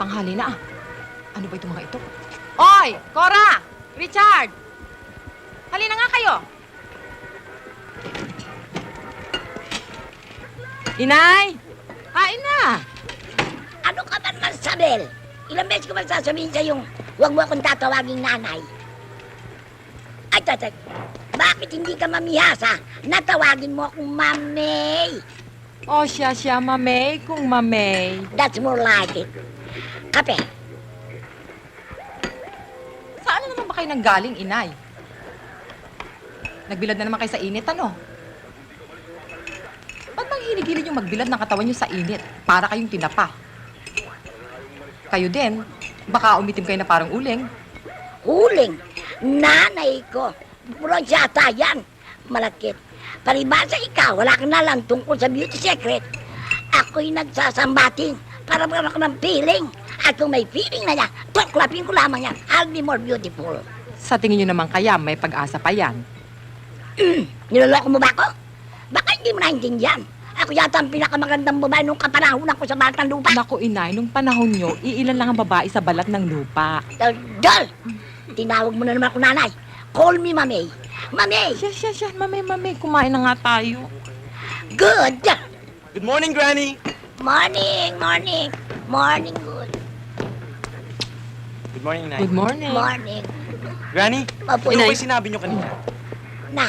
Tanghali na ah. Ano ba itong mga ito? Oy! Cora! Richard! Halina nga kayo! Inay! Kain na! Ano ka ba naman, Sabel? Ilang beses ko ba sasabihin sa'yo, huwag mo akong tatawaging nanay? Ay, tatay, bakit hindi ka mamihasa na tawagin mo akong Mamay? O siya, Mamay, kung Mamay. That's more like it. Kape. Saan na naman ba kayo nanggaling, Inay? Nagbilad na naman kayo sa init, ano? Ba't bang hinigilig yung magbilad ng katawan nyo sa init para kayong tinapa? Kayo din, baka umitim kayo na parang uling. Huling, nanay ko. Bronsyata yan. Malakit. Palibasa ikaw, wala ka na lang tungkol sa beauty secret. Ako'y nagsasambating para magkaroon ka ng feeling. At kung may feeling na niya, tuklapin ko lamang yan. I'll be more beautiful. Sa tingin nyo naman kaya, may pag-asa pa yan. Niloloko mo ba ako? Baka hindi mo naintindihan. Ako yata ang pinakamagandang babae nung kapanahunan ko sa balat ng lupa. Naku, Inay, nung panahon nyo, iilan lang ang babae sa balat ng lupa. Dol! Tinawag mo na naman ako nanay. Call me Mamay. Mamay! Siya, Mamay, kumain na nga tayo. Good! Good morning, Granny! Morning, good. Good morning, Nay. Good morning. Morning. Granny, Opo, ano Inay. ba sinabi niyo kanina? Na.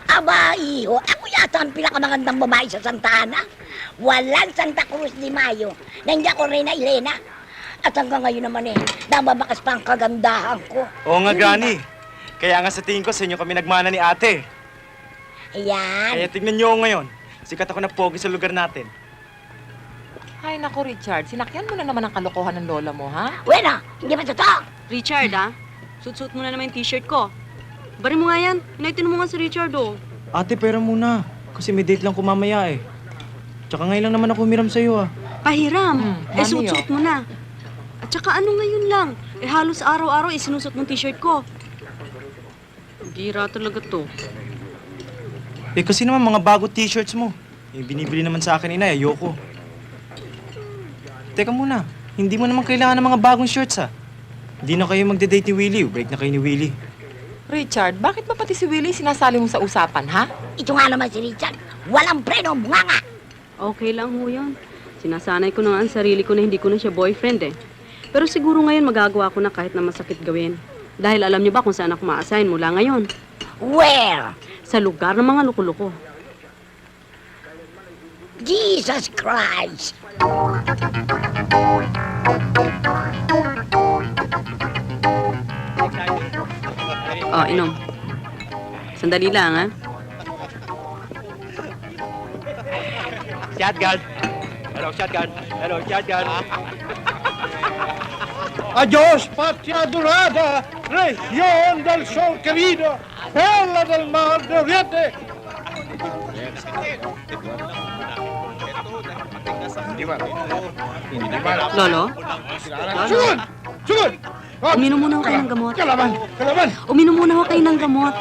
Aba, iho, ako yata ang pinakamagandang babae sa Santa Ana. Walang Santa Cruz de Mayo na hindi ako Reyna Elena. At hanggang ngayon naman nababakas pa ang kagandahan ko. Oo nga, Granny. Kaya nga sa tingin ko, sa inyo kami nagmana ni ate. Ayan. Kaya tignan niyo ako ngayon. Sikat ako na pogi sa lugar natin. Ay, naku, Richard, sinakyan mo na naman ang kalokohan ng lola mo, ha? Bueno, hindi ba totoo? Richard, suit-suit mo na naman yung t-shirt ko. Bari mo nga yan. Inaitin mo nga si Richard, oh. Ate, pera muna. Kasi may date lang ko mamaya eh. Tsaka ngayon lang naman ako humiram sa'yo ah. Pahiram. Mami, Suit-suit mo na. At saka ano ngayon lang? Halos araw-araw sinusot mong t-shirt ko. Bira talaga to. Eh, kasi naman mga bago t-shirts mo. Eh, binibili naman sa akin ina, ayoko. Teka muna, hindi mo naman kailangan ng mga bagong shirts, ha? Hindi na kayo magde-date ni Willie. Break na kayo ni Willie. Richard, bakit ba pati si Willie sinasali mo sa usapan, ha? Ito nga naman si Richard. Walang preno, bunganga. Okay lang ho yun. Sinasanay ko na nga ang sarili ko na hindi ko na siya boyfriend eh. Pero siguro ngayon magagawa ko na kahit na masakit gawin. Dahil alam niyo ba kung saan ako ma-assign mula ngayon? Where? Sa lugar ng mga luko-luko. Jesus Christ. Oh, inom. Sandali lang, ha? Shotgun! Hello, shotgun! Hello, shotgun! Adiós, patria adorada, región del sol querido, perla del mar de Oriente. Lolo? Sugod! Sugod! Uminom muna ho kayo ng gamot. Kalaban! Kalaban! Uminom muna ho kayo ng gamot.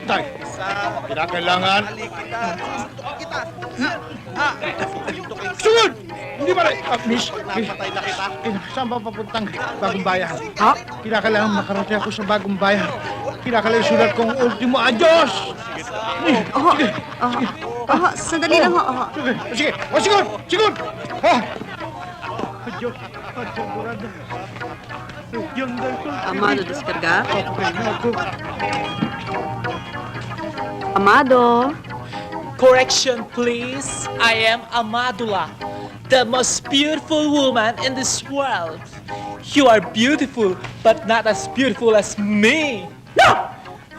Tay, kinakailangan. Sugod! Hindi ba rin? Miss, saan ba papuntang bagong bayan? Ha? Kinakailangan makarating ako sa bagong bayan. Kinakailangan sulat kong ultimo adios! Sandali lang ho. Sige, sige, sigod! Ha? Adios, adorada. Región del sol. Amado, descarga. Okay, ako. Amado. Correction, please. I am Amadula, the most beautiful woman in this world. You are beautiful, but not as beautiful as me. No!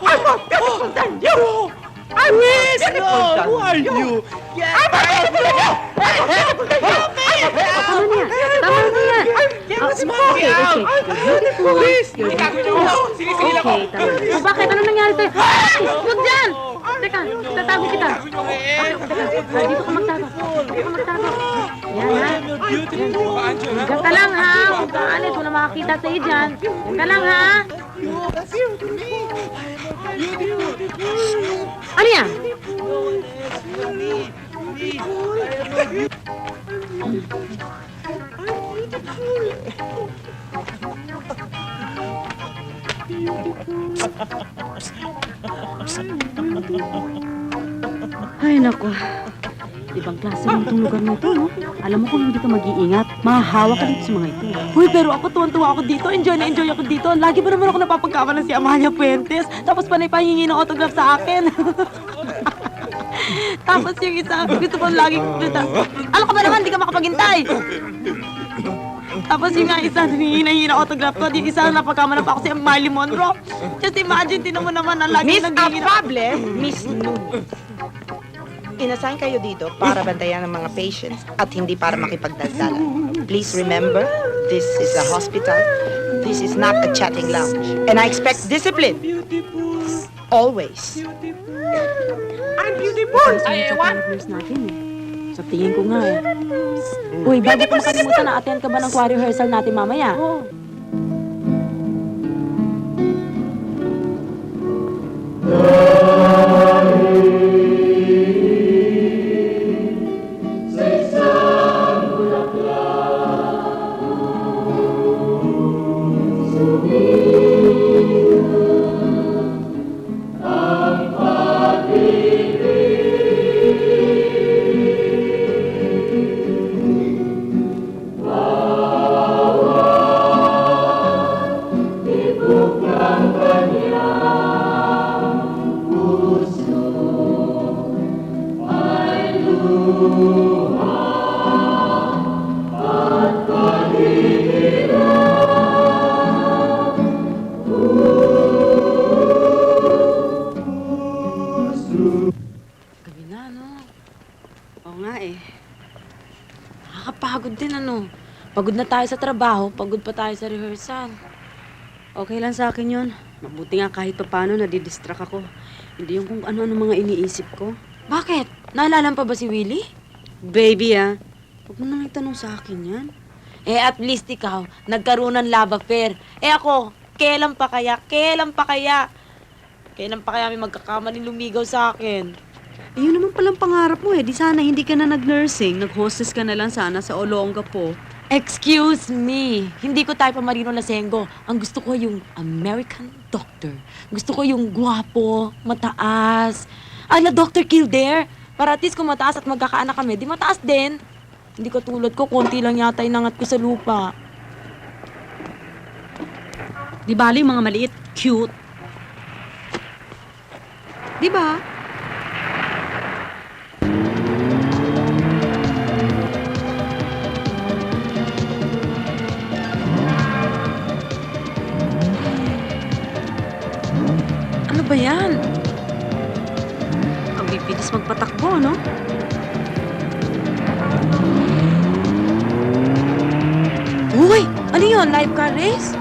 I'm more beautiful than you! I'm beautiful than who are you? Yes, I'm beautiful than you! I'm beautiful than you! Tama na yan. Tama na yan. Okay. Please! Sige lang ako! Okay, tama. O bakit? Ano nangyari sa'yo? Huwag dyan! Teka, tatago kita. Dito ka magtago. Dito ka magtago. Yan, ha? Diyan ka lang, ha? Huwag ka alis. Wala makakita sa'yo dyan. Diyan ka lang, ha? Ano yan? Ay, naku. Ibang klase rin itong lugar na ito, no? Alam mo kung hindi ka mag-iingat, mahahawa ka dito sa mga ito. Uy, pero ako tuwan-tuwa ako dito. Enjoy na enjoy ako dito. Lagi ba naman ako napapagkama ng si Amalia Puentes? Tapos panay pahingi ng autograph sa akin. Tapos yung isa, gusto ko lagi kita. Ano ka ba naman? Di ka makapaghintay. Tapos yung nga isa, hinihingi ng autograph ko. Di isa, napagkama na pa ako si Marilyn Monroe. Just imagine, tinan mo naman, ang lagi Miss naghihingi ng... Afable, Miss Lou. Inassign kayo dito para bantayan ng mga patients at hindi para makipagdaldalan. Please remember, this is a hospital. This is not a chatting lounge. And I expect discipline. Always. I'm beautiful! Nurse natin eh. Sa tingin ko nga eh. Uy, bago ko makalimutan, na-attend ka ba ng choir rehearsal natin mamaya? Oo. Gabi na, no? Oo nga eh. Nakakapagod din, ano? Pagod na tayo sa trabaho, pagod pa tayo sa rehearsal. Okay lang sa akin yun. Mabuti nga kahit pa paano nadidistract ako. Hindi yung kung ano-ano mga iniisip ko. Bakit? Naalala pa ba si Willie? Baby, Huwag mo nang itanong sa akin yan. Eh, at least ikaw, nagkaroon ng love affair. Eh ako, kailan pa kaya? Kailan pa kaya may magkakamaling lumigaw sa akin? Eh, yun naman palang pangarap mo eh. Di sana hindi ka na nag-nursing. Nag-hostess ka na lang sana sa Olongapo. Excuse me, hindi ko type Marino Lasengo. Ang gusto ko yung American doctor. Gusto ko yung gwapo, mataas. Ala, Dr. Kildare. Para at least kung mataas at magkakaanak kami, di mataas din. Hindi ko tulad ko, konti lang yata inangat ko sa lupa. Di bali yung mga maliit, cute. Di ba? Ano ba yan? Ang bibilis magpatakbo, no? Uy! Ano yun? Live car race?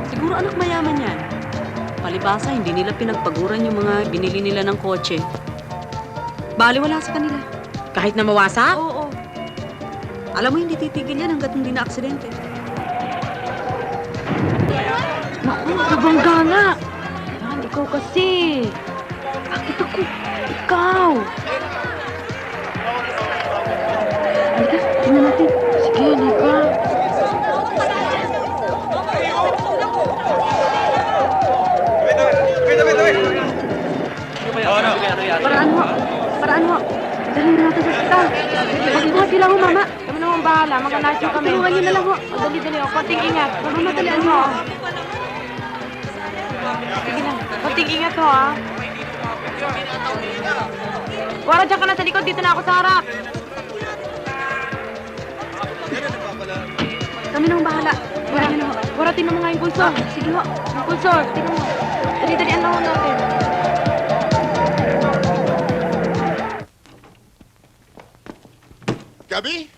Siguro anak mayaman yan. Palibasa, hindi nila pinagpaguran yung mga binili nila ng kotse. Bali, wala sa kanila. Kahit na mawasak? Oo. Alam mo, hindi titigil yan hanggat hindi na-aksidente. Naku, nabangga nga. Kailangan ikaw kasi. Bakit ako? Ikaw. Halika, tingnan natin. Sige, halika. Paraan mo. Dali na natin sa ospital. Magbuhat sila ho, mama. Kami naman bahala. Mag-anarcho kami. Tulungan niyo na lang ho. Dali-dali ho. Konting ingat. Madalian mo. Sige lang. Konting ingat ho, ha. Wara, dyan ka na sa likod. Dito na ako sa harap. Kami naman bahala. Wara, tinan mo nga yung pulso. Sige ho. Yung pulso. Tinan mo. Dali-dalian lang ho natin. Gabi?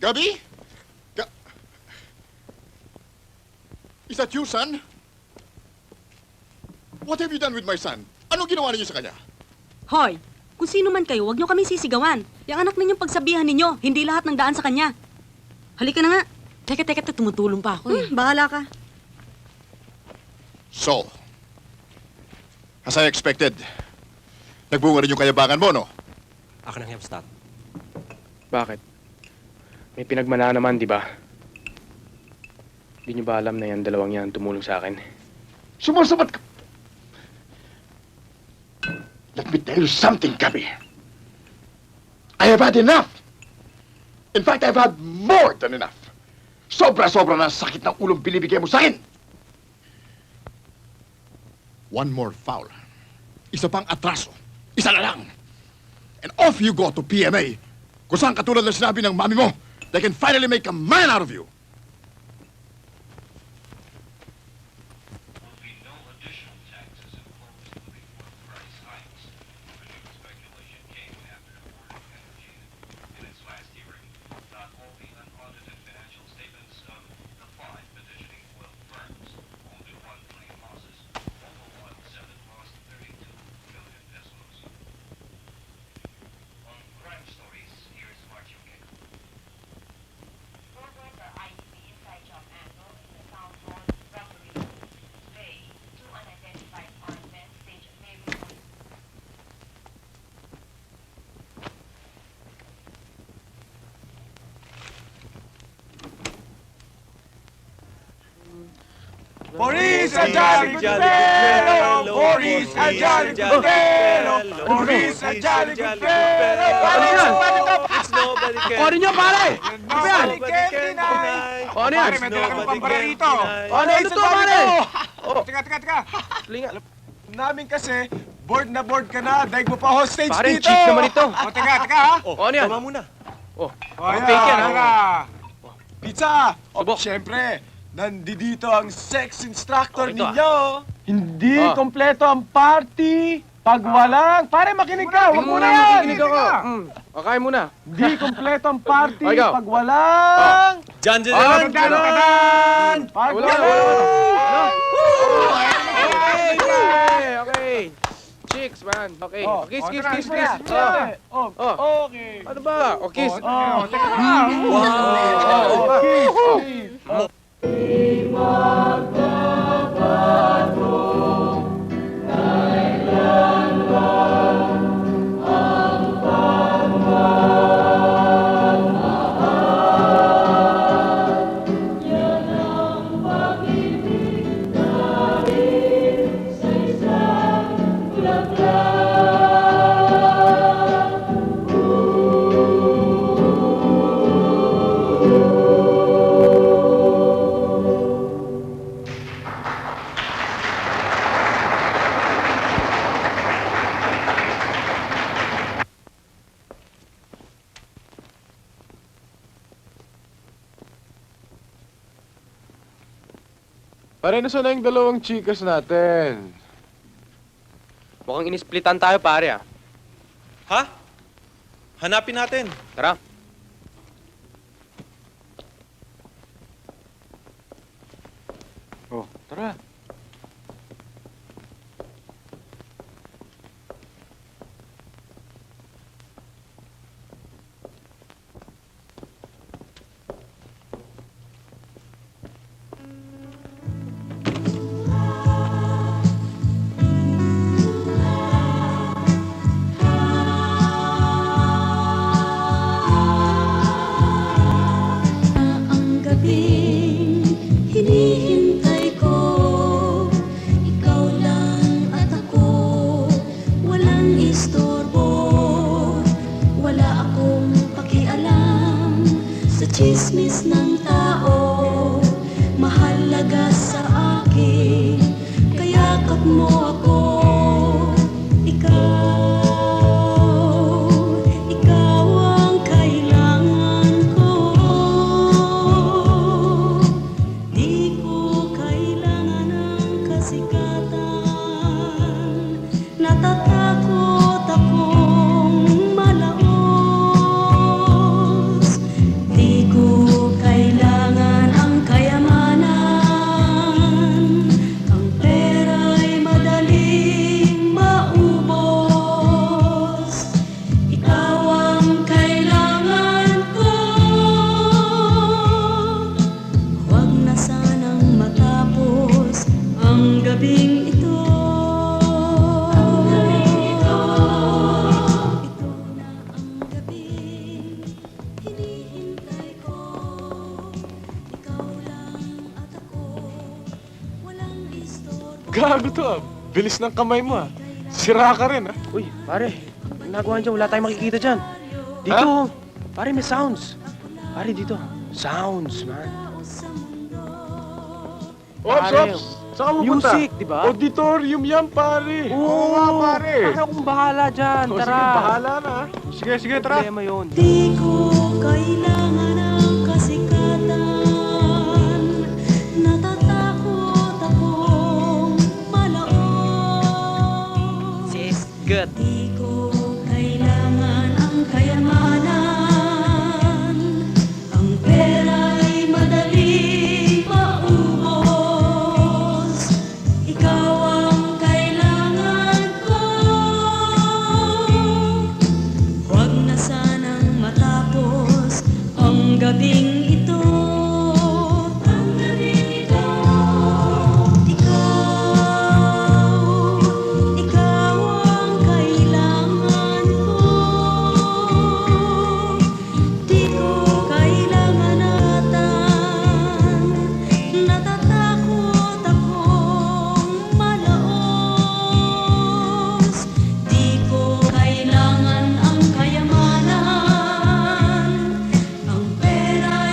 Gabi? Is that you, son? What have you done with my son? Anong ginawa ninyo sa kanya? Hoy, kung sino man kayo, huwag niyo kami sisigawan. Yung anak ninyong pagsabihan ninyo, hindi lahat ng daan sa kanya. Halika na nga. Teka, tumutulong pa ako eh. Bahala ka. So, as I expected, nagbunga rin yung kayabangan mo, no? Ako nang Hempstead. Bakit? May pinagmana naman, di ba? Di niyo ba alam na yan dalawang yan tumulong sa akin? Sumasabat ka! Let me tell you something, Gabi. I have had enough! In fact, I've had more than enough. Sobra-sobra na sakit ng ulong binibigay mo sa akin. One more foul. Isa pang atraso. Isa na lang. And off you go to PMA. Kung saan katulad na sinabi ng mami mo, they can finally make a man out of you. Maurice a jolly good fellow! Maurice a jolly good fellow! Maurice a jolly good fellow! Ano yan? Ano nyo, pare? Ano yan? Ano yan? May dala kang pampara rito. Ano ito, pare? Teka. Namin kasi, board na board ka na. Daig mo pa hostage Pare, dito. cheap naman ito. Teka, ha? Ano yan? Tama muna. Ayan, fake yan, ha? teka. Pizza! Subok. Siyempre, nandito ang sex instructor ito, ninyo. Hindi kompleto ang party pag walang... Pare, makinig ka! Huwag muna yan! Makikinig ako. Kakain muna. Hindi kompleto ang party Ikaw. pag walang... Diyan! Pag Wala. walang... Okay. Chick. chicks, man. Okay. Oh, Kiss, oh, kiss, tara, kiss, tara. kiss. Okay. Ano ba? O, kiss. Oh, teka lang. Wow. Pare, nasa na yung dalawang chikas natin? Mukhang inisplitan tayo, pare, ah. Ha? Hanapin natin. Tara. Oh, tara. Ang gabing hinihintay ko, ikaw lang at ako, walang istorbo, wala akong pakialam sa chismis ng tao, mahalaga sa akin, kayakap mo ako, ikaw ang kailangan ko. Di ko kailangan ng kasikatan, natatakot akong malaos. Di ko kailangan ang kayamanan, ang pera'y madaling maubos. Ikaw ang kailangan ko. Huwag na sanang matapos ang gabing ito. Ang gabing ito. Ito na ang gabing hinihintay ko. Ikaw lang at ako, walang istorbo. Gago to, ah. Bilis ng kamay mo, ah. Sira ka rin, ah. Uy, pare. Ang nagawa dyan, wala tayong makikita dyan. Dito, pare, may sounds. Pare, dito. Sounds, man. Ops, Pare, ops! Saan ka pupunta? music, di ba? Auditorium yan, pare! Oo nga, pare! Pare, akong bahala dyan. O, Tara. sige, bahala na. Sige, sige, tara. Problema yun. Di ko kailangan ng kasikatan, natatakot akong malaos. Sis, good. Di ko kailangan ang kayamanan, ang pera'y madaling maubos. Ikaw ang kailangan ko. Huwag na sanang matapos ang gabing ito. Ang gabing ito. Ikaw ang kailangan ko. Di ko kailangan atan, natatakot akong malaos. Di ko kailangan ang kayamanan, ang pera'y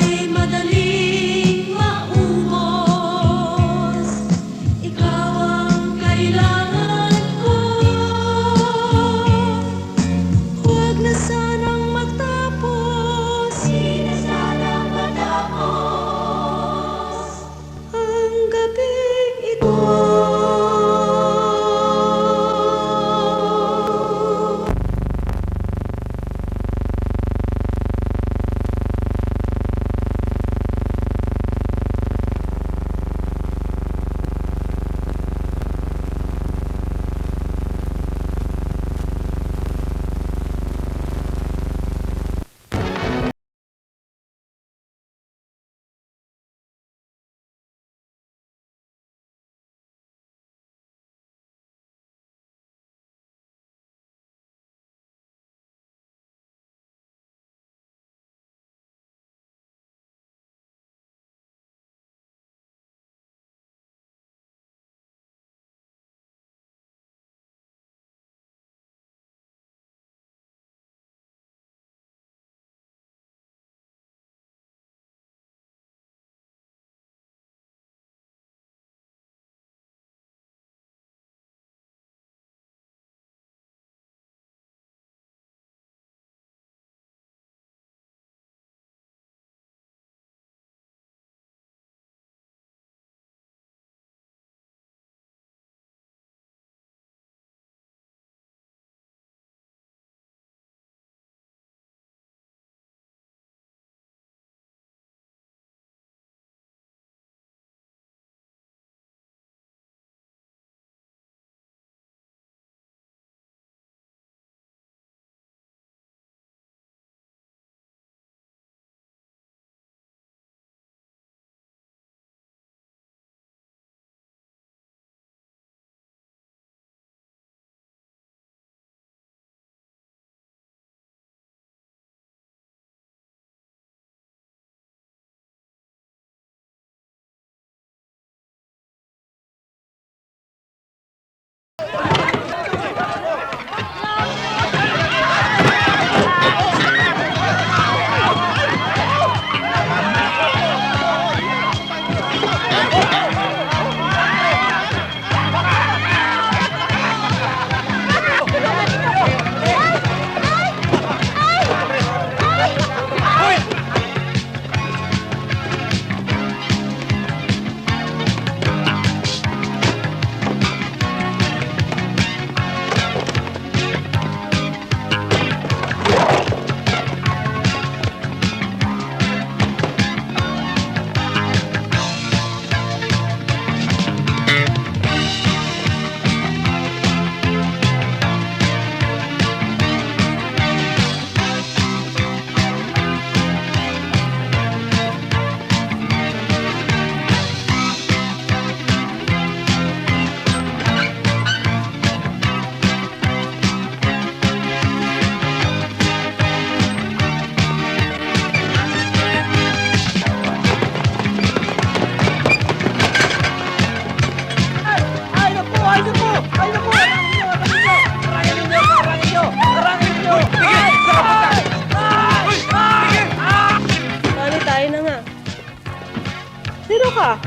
Sino ka?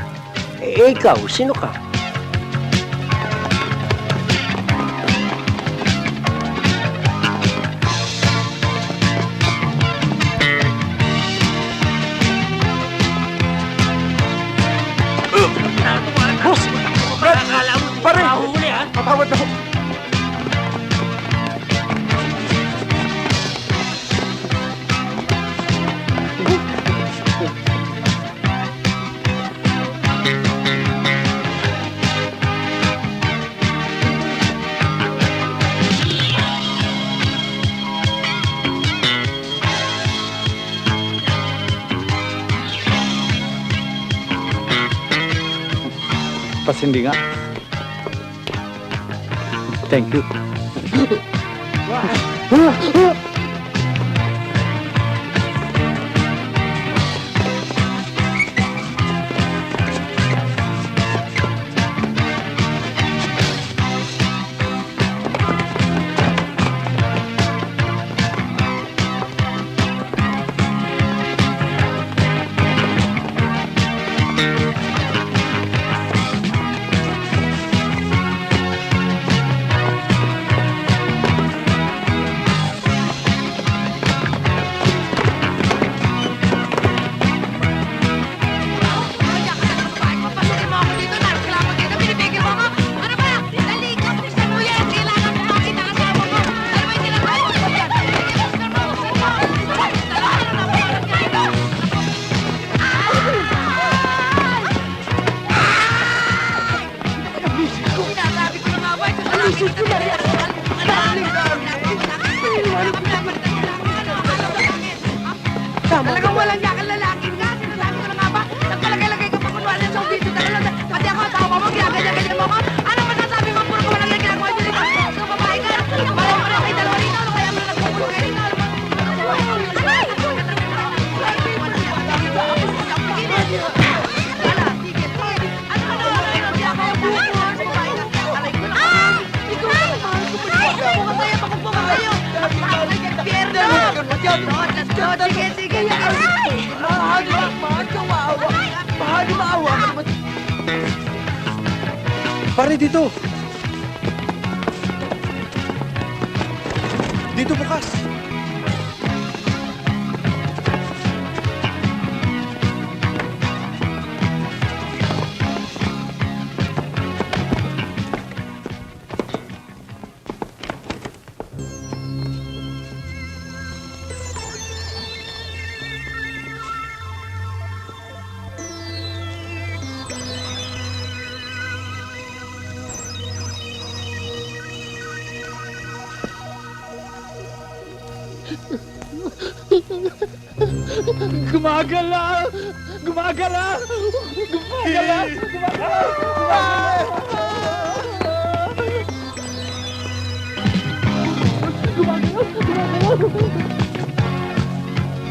Eh, ikaw, sino ka? Boss! Brad! Pare! Patawad ako! Pasindi nga. Thank you. Talagang walang yakang lalaki nga. Sinasabi ko na nga ba? Nagpalagay-lagay ka pa kunwari sa dito. Pati ako asawa mo, ginagaya-gaya mo ko. Ano masasabi mo? Puro ko walang ginagawa nyo dito. Ikaw babae ka. Parang mo na kayo dalawa rito. Ano kaya mo na nagpupulo kayo rito? Sige, sige. Pare, dito! Dito bukas! Gumagala! Gumagala! Gumagala! Gumagala!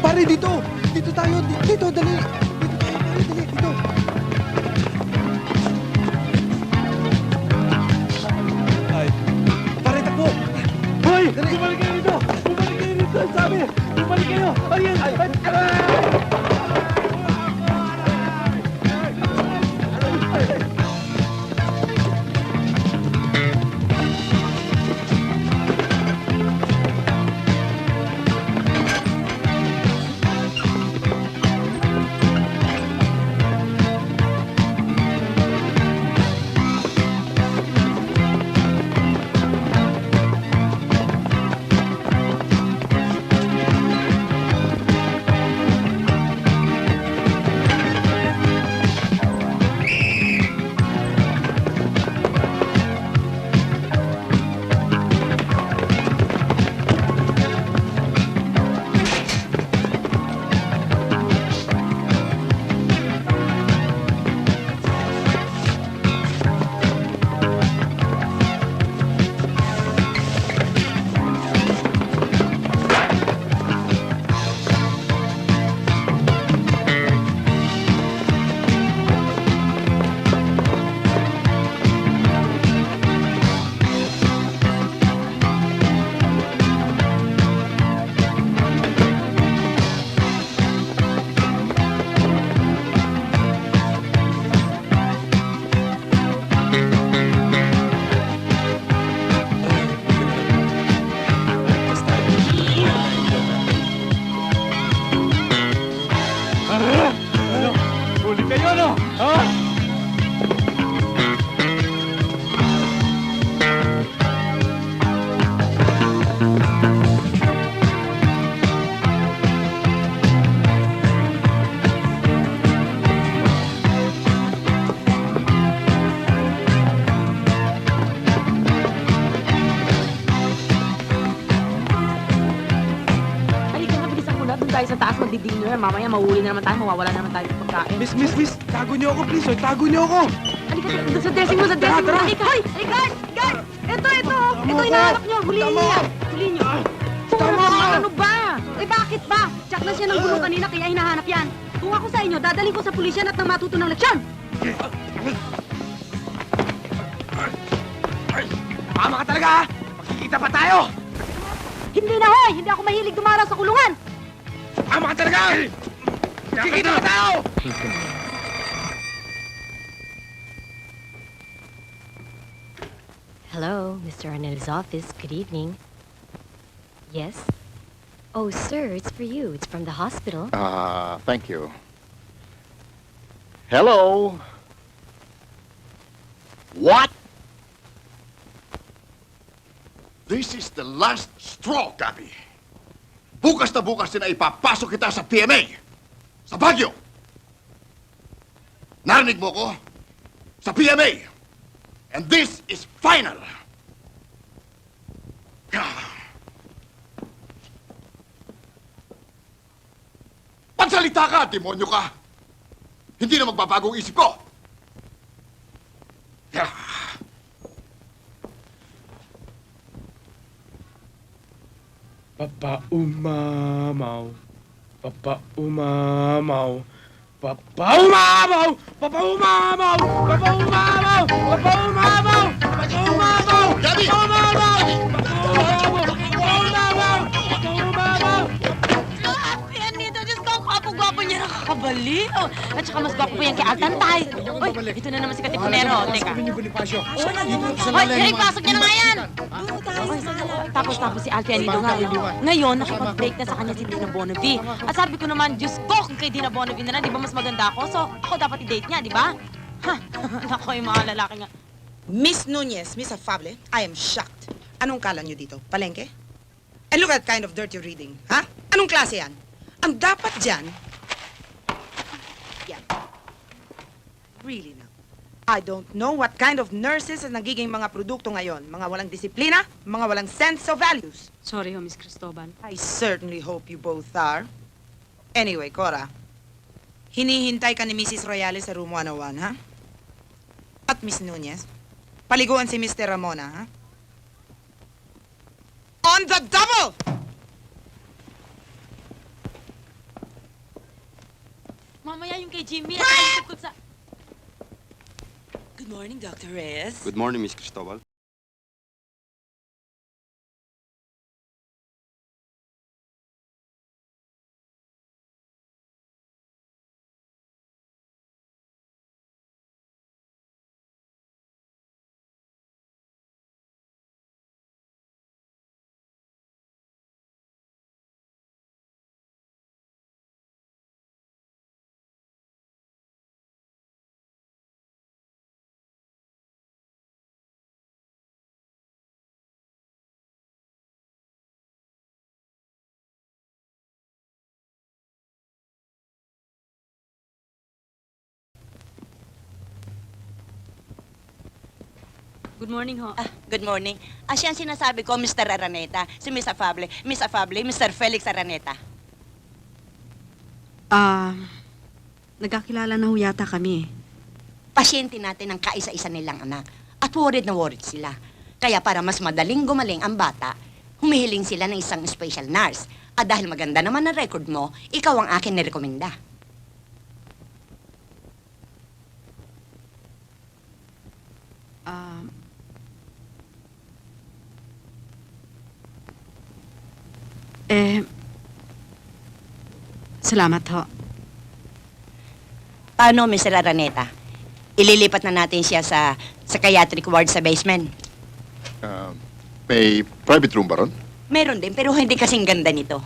Pare, dito! Dito tayo! Dito, dali! Dito tayo, pare, dali! Dito! Ay! Pare, takbo! Hoy! Bumalik kayo dito! Bumalik kayo dito! Sabi! Bumalik kayo! Ayun! Ay! Ano? Huli kayo, no? Ha? Halika na, bilisan mo na. Doon tayo sa taas magdi-dinner. Mamaya mauuli na naman tayo, mawawala na naman tayo ng pagkain. Miss, tago niyo ako, please. Oy, tago niyo ako. Halika, doon sa dressing mo, sa dressing mo. Halika. Hoy! Hey, guys! Guys! Ito! Ito, hinahanap nyo! Huliin niyo! Huliin niyo! Ano ba? Eh, bakit ba? Tsak na siya ng gulo kanina, kaya hinahanap yan. Kung ako sa inyo, dadalhin ko sa pulisyan at nang matuto ng leksyon. Mama ka talaga, ha? Magkikita pa tayo! Hindi na, hoy! Hindi ako mahilig dumaraw sa kulungan! Mama ka talaga! Magkikita pa tayo! Hello, Mr. Arnel's office. Good evening. Yes? Oh, sir, it's for you. It's from the hospital. Thank you. Hello? What? This is the last straw, Gabby. Bukas na bukas din ay ipapasok kita sa PMA. Sa Baguio. Narinig mo ko? Sa PMA. And this is final. Pagsalita ka, demonyo ka! Hindi na magbabago ang isip ko! Papa-umamaw. Papa-umamaw. Papa-umamaw! Papa-umamaw! Papa-umamaw! Papa-umamaw! Papa-umamaw! Gabi! Papa-umamaw! Papa-umamaw! Papa-umamaw! Yan dito, Diyos ko, ang gwapo-gwapo niya, nakakabali. Oh, at saka mas gwapo pa yan kay Altantay. Uy, ito na naman si Katipunero. Teka. Hoy, ipasok niya na nga yan! Tapos si Alfie Anido nga. Ngayon, nakipag-break na sa kanya si Dina Bonavi. At sabi ko naman, Diyos ko, kung kay Dina Bonavi na lang, di ba mas maganda ako? So, ako dapat i-date niya, di ba? Ha, nako, yung mga lalaki nga. Miss Nunez, Miss Afable, I am shocked. Anong kala niyo dito? Palengke? And look at kind of dirt you're reading, ha? Anong klase yan? Ang dapat dyan... Yan. Really now. I don't know what kind of nurses ang nagiging mga produkto ngayon. Mga walang disiplina, mga walang sense of values. Sorry ho, Miss Cristobal. I certainly hope you both are. Anyway, Cora, hinihintay ka ni Mrs. Royales sa room 101, ha? At Miss Nunez, paliguan si Mr. Ramona, ha? On the double! Mamaya yung kay Jimmy, at ko sa... Good morning, Dr. Reyes. Good morning, Miss Cristobal. Good morning ho. Good morning. Siya ang sinasabi ko, Mr. Araneta. Si Miss Afable. Miss Afable, Mr. Felix Araneta. Nagkakilala na ho yata kami. Pasyente natin ang kaisa-isa nilang anak. At worried na worried sila. Kaya para mas madaling gumaling ang bata, humihiling sila ng isang special nurse. At dahil maganda naman ang record mo, ikaw ang akin nirekomenda. Salamat ho. Paano, Mr. Araneta? Ililipat na natin siya sa psychiatric ward sa basement. May private room ba ron? Meron din, pero hindi kasing ganda nito.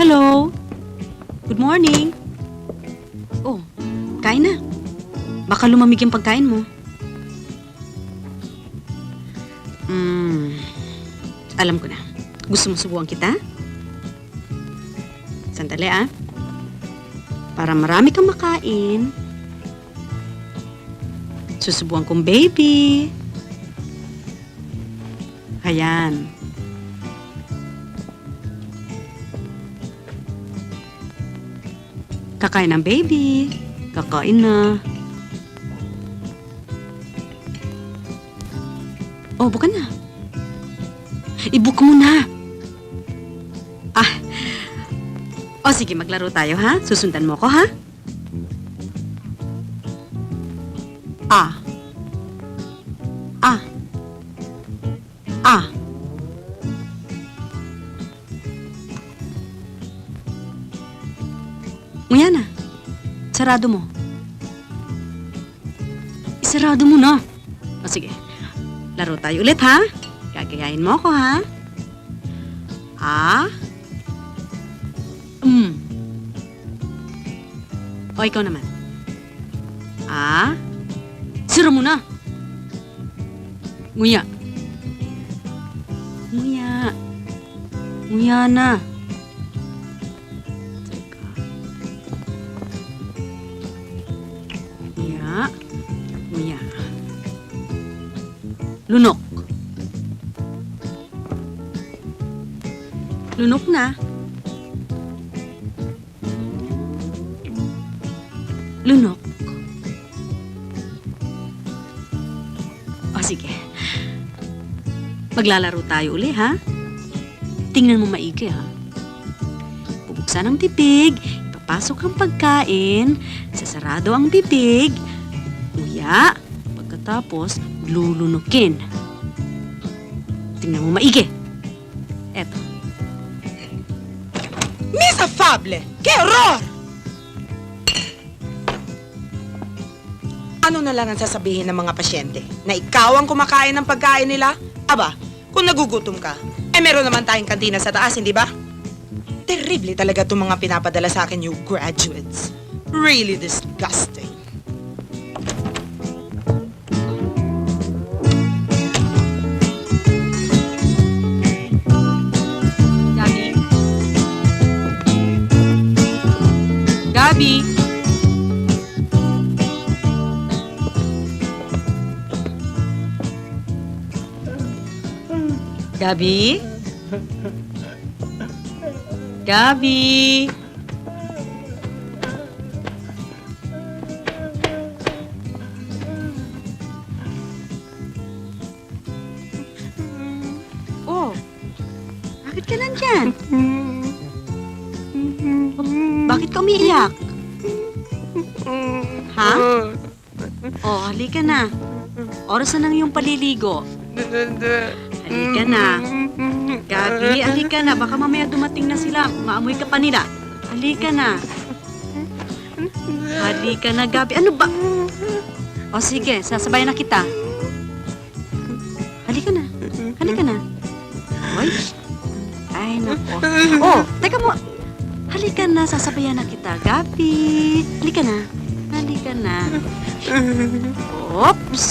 Hello. Good morning. Oh, kain na. Baka lumamig yung pagkain mo. Alam ko na. Gusto mo subukan kita? Sandali Para marami kang makain. Susubukan kong baby. Ayan. Kakain ng baby. Kakain na. Oh, bukan na. Ibuka mo na. O sige, maglaro tayo, ha? Susundan mo ko, ha? Nguya na. Sarado mo. Isarado mo na. O sige. Laro tayo ulit, ha? Gagayahin mo ako, ha? O, ikaw naman. Sira mo na. Nguya. Nguya. Nguya na. Teka. Nguya. Nguya. Lunok. Lunok na. Lunok. O sige. Maglalaro tayo uli, ha? Tingnan mo maigi, ha? Bubuksan ang bibig, ipapasok ang pagkain, sasarado ang bibig, uya, pagkatapos lulunukin. Tingnan mo maigi. Eto. Miss Afable! ¡Qué horror! Ano na lang ang sasabihin ng mga pasyente? Na ikaw ang kumakain ng pagkain nila? Aba, kung nagugutom ka, meron naman tayong kantina sa taas, hindi ba? Terrible talaga itong mga pinapadala sa akin, you graduates. Really disgusting. Gabi? Gabi? Gabi? Gabi? Oh, bakit ka nandyan? Bakit ka umiiyak? Ha? Oh, halika na. Oras na ng iyong paliligo. Halika na. Gabi, halika na. Baka mamaya dumating na sila. Maamoy ka pa nila. Halika na. Halika na, Gabi. Ano ba? O sige, sasabayan na kita. Halika na. Halika na. Oy. Ay, nako. Oh, teka mo. Halika na, sasabayan na kita. Gabi. Halika na. Halika na. Oops.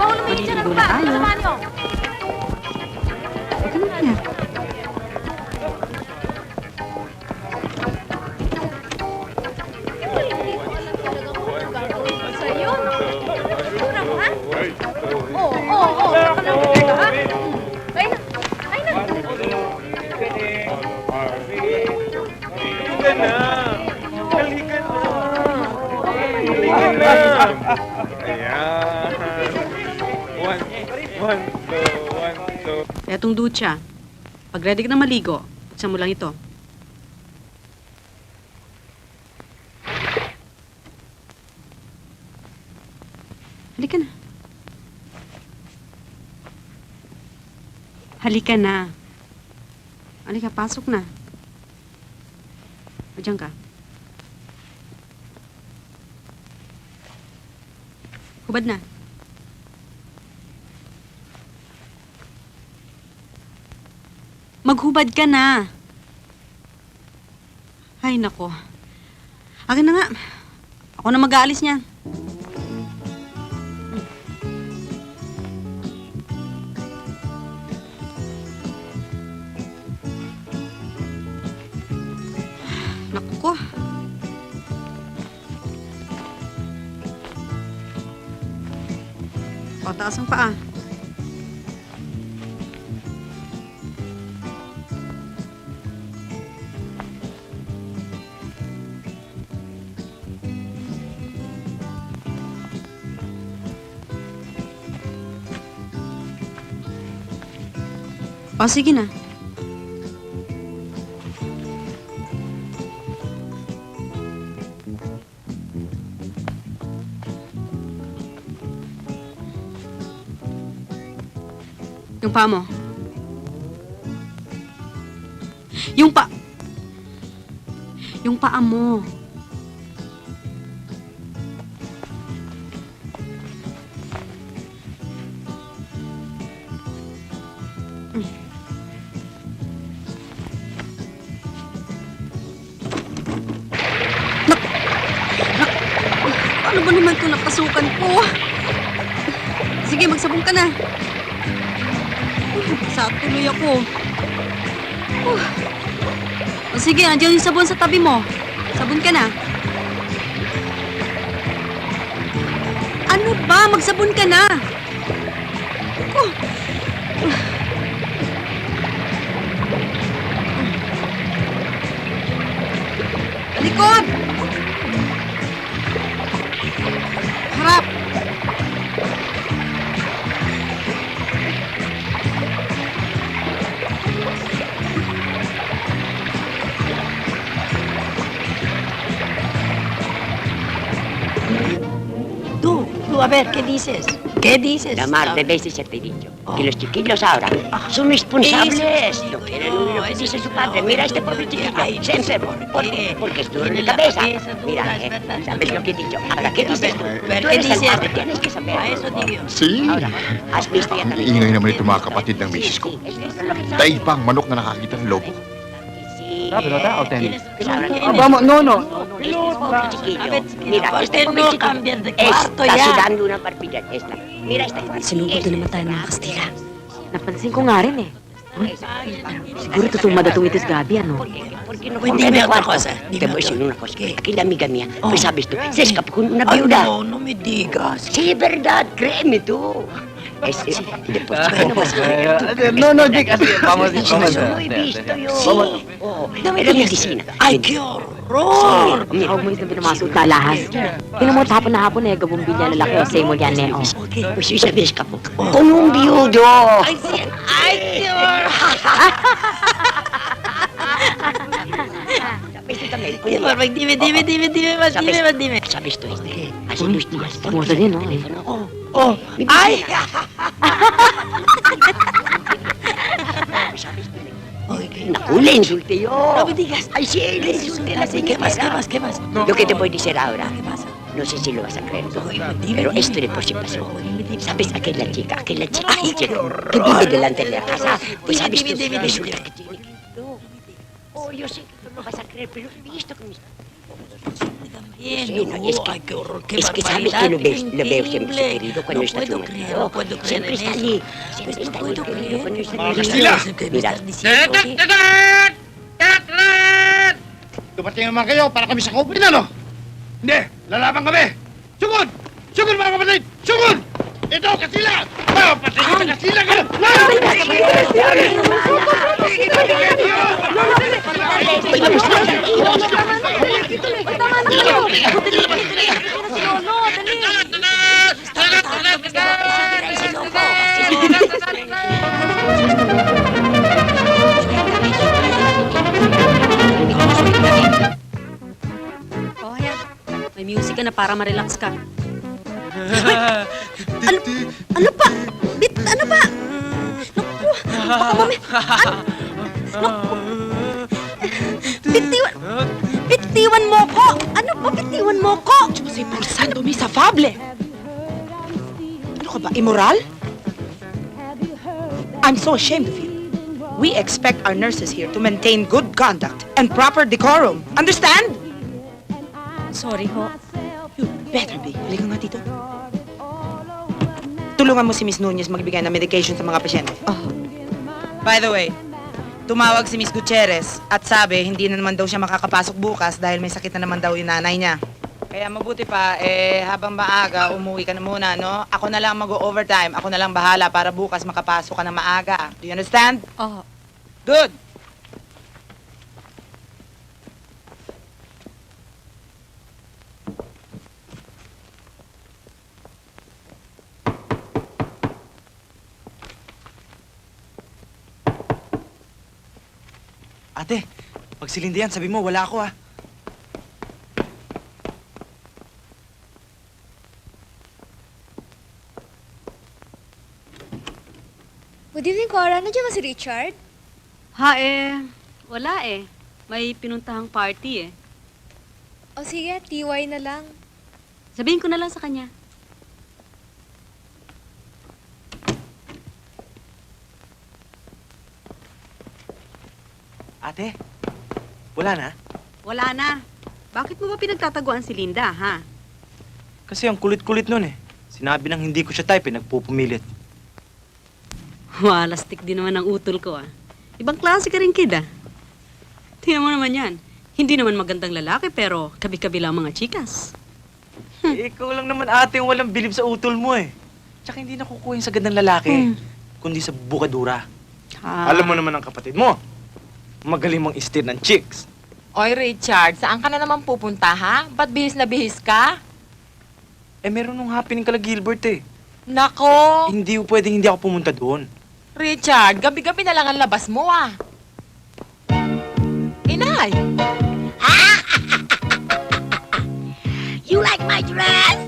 Bawal lumayin dyan. Ano ba? Masama niyo. Huwag ka na. Oo. Baka lang dito, ha? Ay na. Halika na! Halika na! Halika na! Ayan. One, two. Etong ducha. Pag ready ka na maligo, buksan mo lang ito. Halika na. Halika na. Halika, pasok na. O, diyan ka. Hubad na. Maghubad ka na. Ay, nako. Akin na nga. Ako na mag-aalis niyan. Naku ko. Pataas ang paa. O, sige na. Yung paa mo. Yung paa mo. Ano ba naman ito napasukan ko? Sige, magsabong ka na. Sa tuloy ako. O sige, andiyan yung sabon sa tabi mo. Sabon ka na. Ano ba? Magsabon ka na. Likod! Harap! Tú, a ver, ¿qué dices? ¿Qué dices? Lamar, debes decirte dicho que los chiquillos ahora son responsables. No quieren oír lo que dice su padre. Mira, este pobre chiquillo se enfermó porque es duro de cabeza. Mira, ¿sabes lo que he dicho? Ahora, ¿qué dices tú? Tú eres el padre, tienes que saber. Si, Ahora, has visto ya ang ingay naman ito mga kapatid ng misis ko. Daig pa ang manok na nakakita ng lobo. pelota o tenis? Vamos, no. Mira, este pobre chiquillo está sudando una parpilla. Esta. Mira, esta. Sinugod na naman tayo ng mga Kastila. Napansin ko nga rin eh. Uy, siguro tutumad at tumitis Gabi, ano? Porque no dime otra cosa. Te voy a decir una cosa. Aquella amiga mía, pues sabes tú, se escapó con una viuda. No me digas. Sí, es verdad, créeme tú. Después, No, Dick, así, vamos. Eso lo he visto yo. Sí. Era medicina. ¡Ay, qué horror! Mira, huwag mo isang pinamasok na lahas. Tinan mo, hapon na hapon eh, gabumbil niya lalaki o say mo yan eh, oh. Pues sí, se me escapó. Con un viudo. ¡Ay, sí! ¡Ay, qué horror! Dime, dime. ¿Sabes tú este? Hace 2 días. Hermosa din, no? ¡Oh! ¡Ay! No, le insulté yo. No me digas. Ay, sí, le insulté. ¿Qué más? Lo que te voy a decir ahora. No sé si lo vas a creer, pero esto de por sí pasó. ¿Sabes aquella chica que vive delante de la casa? Pues sabes tú, resulta que tiene Cristo. Oh, yo sé que tú no vas a creer, pero he visto con mis... Sí, no, ¡Ay, qué horror! ¡Qué es que sabes que lo veo siempre querido cuando está tu marido. Siempre está allí. Siempre está allí querido cuando está tu marido. Mira. Dumating naman kayo para kami sa kupin, ano? Hindi, lalaban kami! Sugod! Sugod mga kapatid! Sugod! Ito, Kastila! Patay kita, Kastila! Oh, ayan. May music ka na para ma-relax ka. Ano pa? Ano pa? Naku, baka Naku. Bitiwan mo ko! Ano ba bitiwan mo ko? Jose, por santo misafable! Ano ka ba, immoral? I'm so ashamed of you. We expect our nurses here to maintain good conduct and proper decorum. Understand? Sorry ho. You better be. Halika nga dito. Tulungan mo si Miss Nunez magbigay ng medication sa mga pasyente. Oh. By the way, tumawag si Miss Gutierrez at sabi hindi na naman daw siya makakapasok bukas dahil may sakit na naman daw yung nanay niya. Kaya mabuti pa, habang maaga, umuwi ka na muna, no? Ako na lang mag-overtime. Ako na lang bahala para bukas makapasok ka na maaga. Do you understand? Oh. Good. Ate, pag silindi yan, sabi mo, wala ako ah. Good evening, Cora. Nandiyan ba si Richard? Ha wala eh. May pinuntahang party eh. O sige, TY na lang. Sabihin ko na lang sa kanya. Ate, wala na? Wala na. Bakit mo ba pinagtataguan si Linda, ha? Kasi ang kulit-kulit nun eh. Sinabi nang hindi ko siya type eh, nagpupumilit. Walastik din naman ang utol ko, ah. Ibang klase ka rin, kid, ah. Tingnan mo naman yan. Hindi naman magandang lalaki, pero kabi-kabi lang mga chikas. Ikaw lang naman ate yung walang bilib sa utol mo eh. Tsaka hindi nakukuha yung sa gandang lalaki, kundi sa bukadura. Alam mo naman ang kapatid mo. Magaling mong istir ng chicks. Oy, Richard, saan ka na naman pupunta, ha? Ba't bihis na bihis ka? Meron nung happening kala Gilbert eh. Nako! Hindi pwedeng hindi ako pumunta doon. Richard, gabi-gabi na lang ang labas mo, ah. Inay! You like my dress?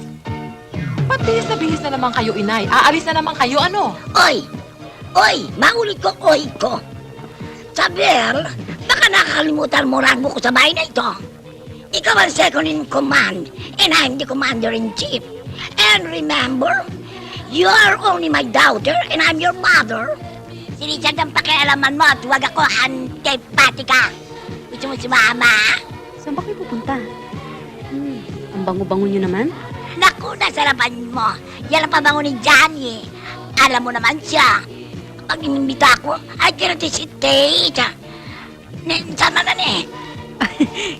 Ba't Bihis na naman kayo, inay. Aalis na naman kayo, ano? Oy! Oy! Maulit ko, oy ko! Sabiel, baka nakakalimutan mo rango ko sa bahay na ito. Ikaw ang second in command, and I'm the commander-in-chief. And remember, you are only my daughter, and I'm your mother. Si Richard ang pakialaman mo at huwag ako antipatika. Gusto mo sumama? Saan ba kayo pupunta? Ang bango-bango nyo naman? Naku, nasarapan mo. Yan ang pabango ni Johnny. Alam mo naman siya. Pag inimbita ko, I cannot hesitate. Sana na ni.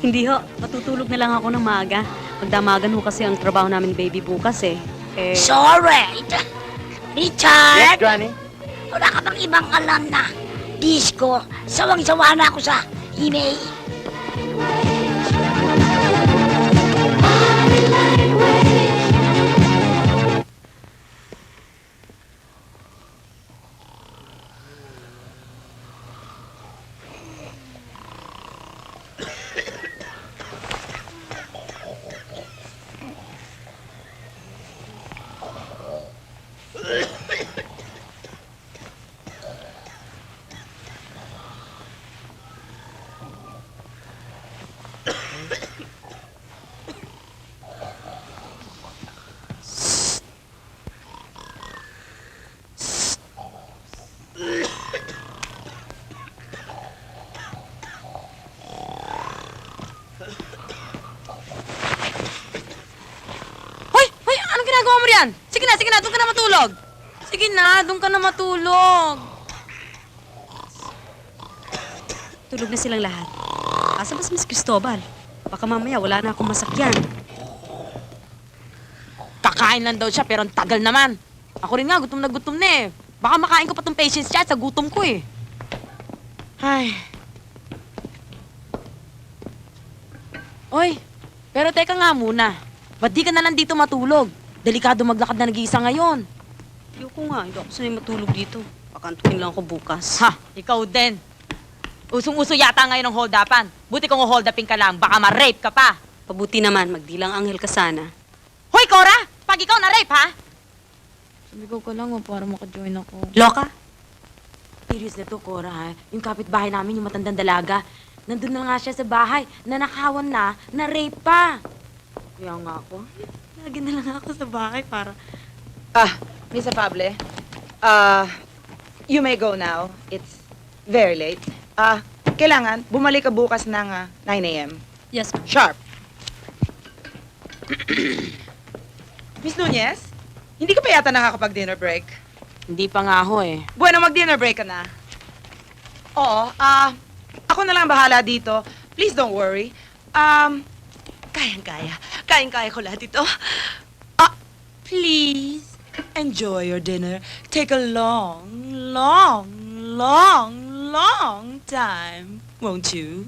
Hindi ho, matutulog na lang ako ng maaga. Magdamagan ho kasi ang trabaho namin ni baby bukas eh. Sorry. Richard! Yes, Granny? Wala ka bang ibang alam na disco? Sawang-sawa na ako sa email. Hoy! Anong ginagawa mo riyan? Sige na, doon ka na matulog. Sige na, doon ka na matulog. Tulog na silang lahat. Asa ba si Miss Cristobal? Baka mamaya wala na akong masakyan. Kakain lang daw siya, pero ang tagal naman. Ako rin nga, gutom na eh. Baka makain ko pa tong patience chat sa gutom ko eh. Ay. Oy, pero teka nga muna. Ba't di ka na lang dito matulog? Delikado maglakad na nag-iisa ngayon. Ayoko nga, hindi ako sanay matulog dito. Pakantukin lang ako bukas. Ha, ikaw din. Usong-uso yata ngayon ang hold-upan. Buti kung hold-upin ka lang, baka ma-rape ka pa. Pabuti naman, magdilang anghel ka sana. Hoy, Cora! Pag ikaw na-rape, ha? Sumigaw ka lang para maka-join ako. Loka? Serious na to, Cora, ha? Yung kapitbahay namin, yung matandang dalaga, nandun na nga siya sa bahay, nanakawan na, na-rape pa. Kaya nga ako, lagi na lang ako sa bahay para... Miss Afable, you may go now. It's very late. Kailangan bumalik ka bukas ng 9 a.m. Yes, ma'am. Sharp. Miss Nunez, hindi ka pa yata nakakapag-dinner break? Hindi pa nga ako eh. Bueno, mag-dinner break ka na. Oo, ako na lang bahala dito. Please don't worry. Kayang-kaya. Kayang-kaya ko lahat ito. Please, enjoy your dinner. Take a long time, won't you?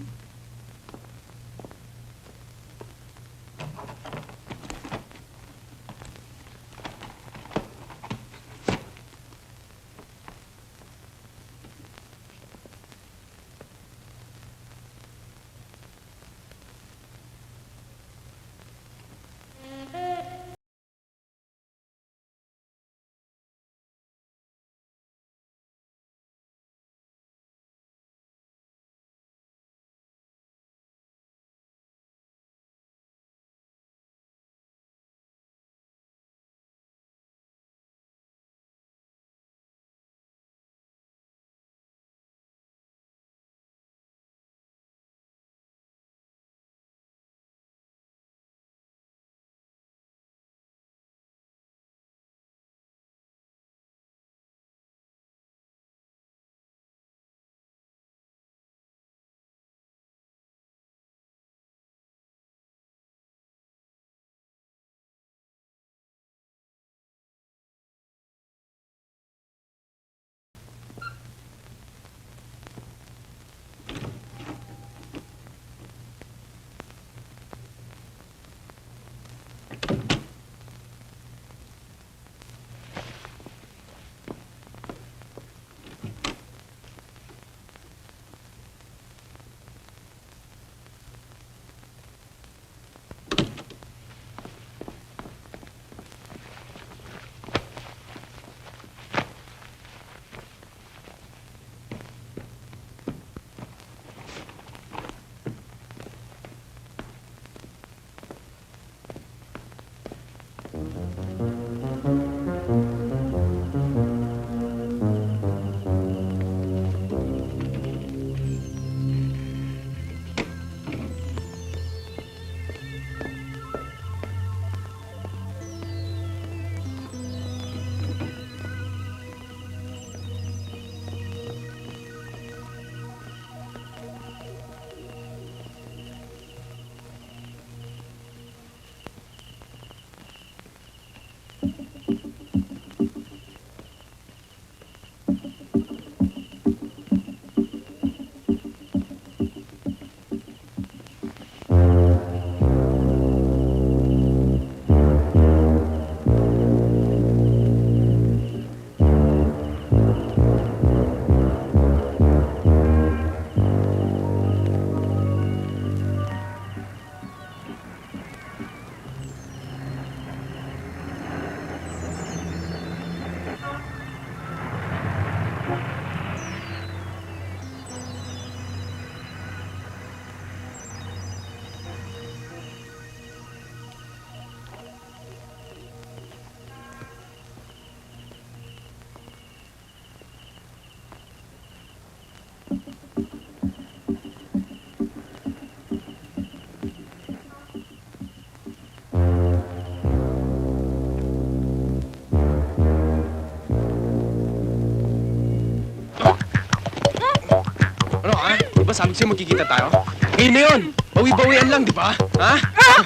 ba sabi sa'yo magkikita tayo? Ngayon na yun! Bawi-bawian lang, di ba? Ha? Huh?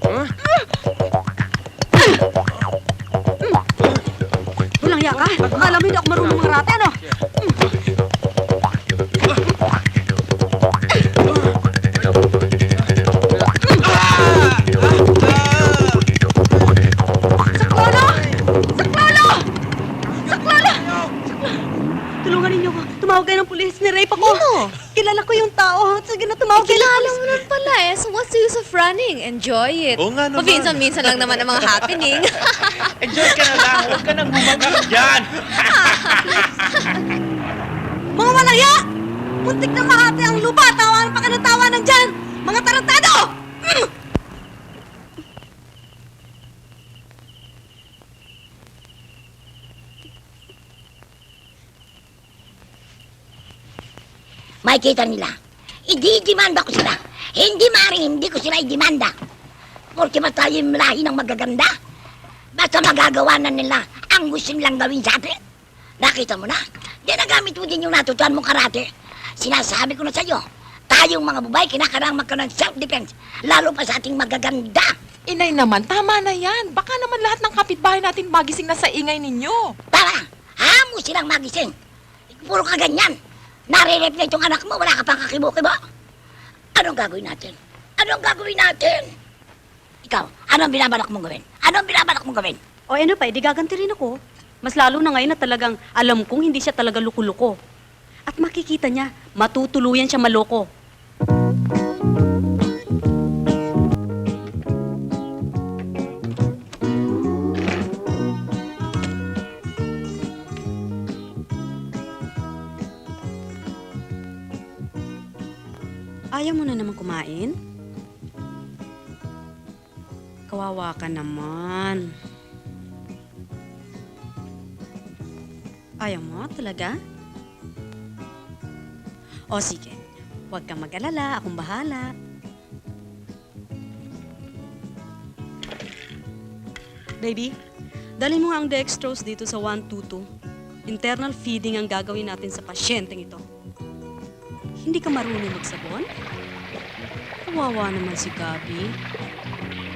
Huh? Walang yaka. Akala mo hindi ako marunong mangarate, ano? Saklolo! Saklolo! Saklolo! Tulungan ninyo ko. Tumawag kayo ng pulis. Ni-rape ako. Kilala ko yung tao. Sige na, tumawag kayo ng Kilala pulis. mo nun pala eh. So what's the use of running? Enjoy it. Oo nga naman. Paminsan-minsan lang naman ang mga happening. Enjoy ka na lang. Huwag ka nang humagap dyan. Mga malaya! Muntik na mahati ang lupa. Tawanan pa ka ng tawanan dyan. Mga tarantado! Makikita nila. Ididimanda ko sila. Hindi maaaring hindi ko sila idimanda. Porque ba tayo yung lahi ng magaganda? Basta magagawa na nila ang gusto nilang gawin sa atin. Nakita mo na? Di nagamit mo din yung natutuhan mong karate. Sinasabi ko na sa'yo, tayong mga babae kinakailangan magkaroon ng self-defense. Lalo pa sa ating magaganda. Inay naman, tama na yan. Baka naman lahat ng kapitbahay natin magising na sa ingay ninyo. Tara, hamo silang magising. Puro ka ganyan. Nare-reflect yung anak mo, wala ka pang kakibo-kibo. Anong gagawin natin? Anong gagawin natin? Ikaw, anong binabalak mong gawin? Anong binabalak mong gawin? O ano pa, di gaganti rin ako. Mas lalo na ngayon na talagang alam kong hindi siya talaga luko-luko. At makikita niya, matutuluyan siya maloko. Ayaw mo na naman kumain? Kawawa ka naman. Ayaw mo talaga? O sige, huwag kang mag-alala, akong bahala. Baby, dalhin mo nga ang dextrose dito sa 122. Internal feeding ang gagawin natin sa pasyenteng ito. Hindi ka marunong magsabon? Kawawa naman si Gabi.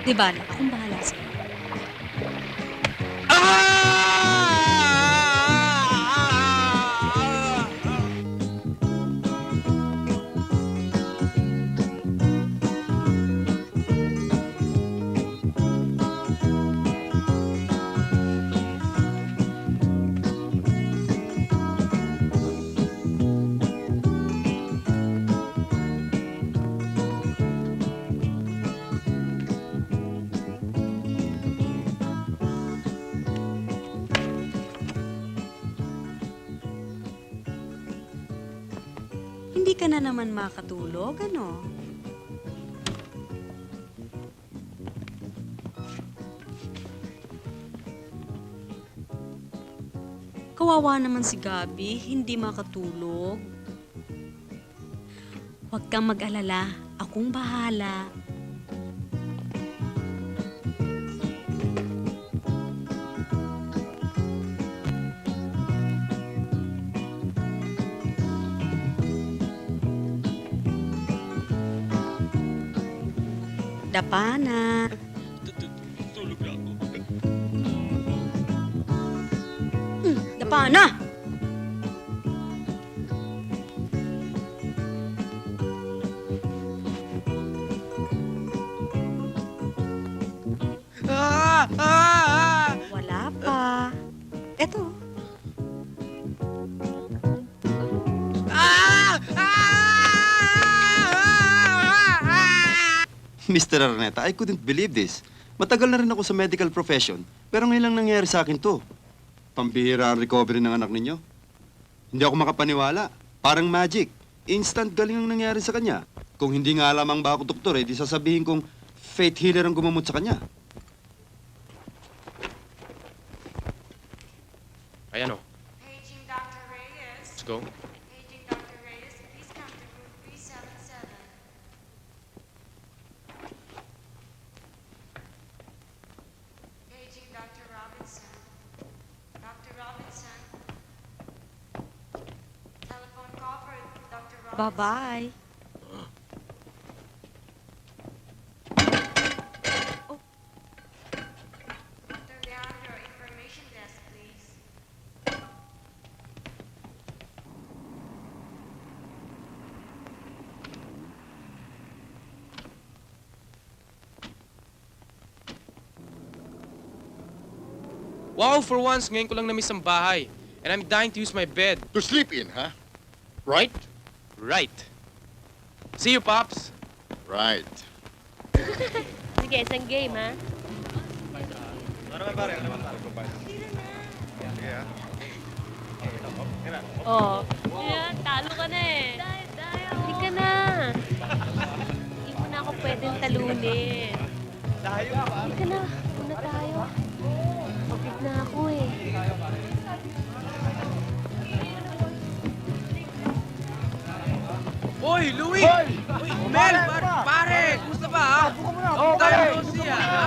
Di bala, akong bahala sa'yo. Hindi ka na naman makatulog, ano? Kawawa naman si Gabi, hindi makatulog. Huwag kang mag-alala, akong bahala. Dapa na. Tulog na ako. Dapa na! Wala pa. Eto. Mr. Araneta, I couldn't believe this. Matagal na rin ako sa medical profession, pero ngayon lang nangyari sa akin to. Pambihira ang recovery ng anak ninyo. Hindi ako makapaniwala. Parang magic. Instant galing ang nangyari sa kanya. Kung hindi nga lamang ba ako doktor, di sasabihin kong faith healer ang gumamot sa kanya. Ayan o. Let's go. Telephone call for Dr. Bye-bye. Wow, for once, ngayon ko lang na-miss ang bahay. And I'm dying to use my bed. To sleep in, huh? Right? Right. See you, Pops. Right. Sige, isang game, ha? Oh. Yeah, talo ka na eh. Hindi ka na. Hindi mo na ako pwedeng talunin. Hindi ka na. Una tayo. Pagod na ako eh. Hoy, Louie! Hoy! Mel! Pare! Kumusta ba, ha? Huwag tayo siya, ha?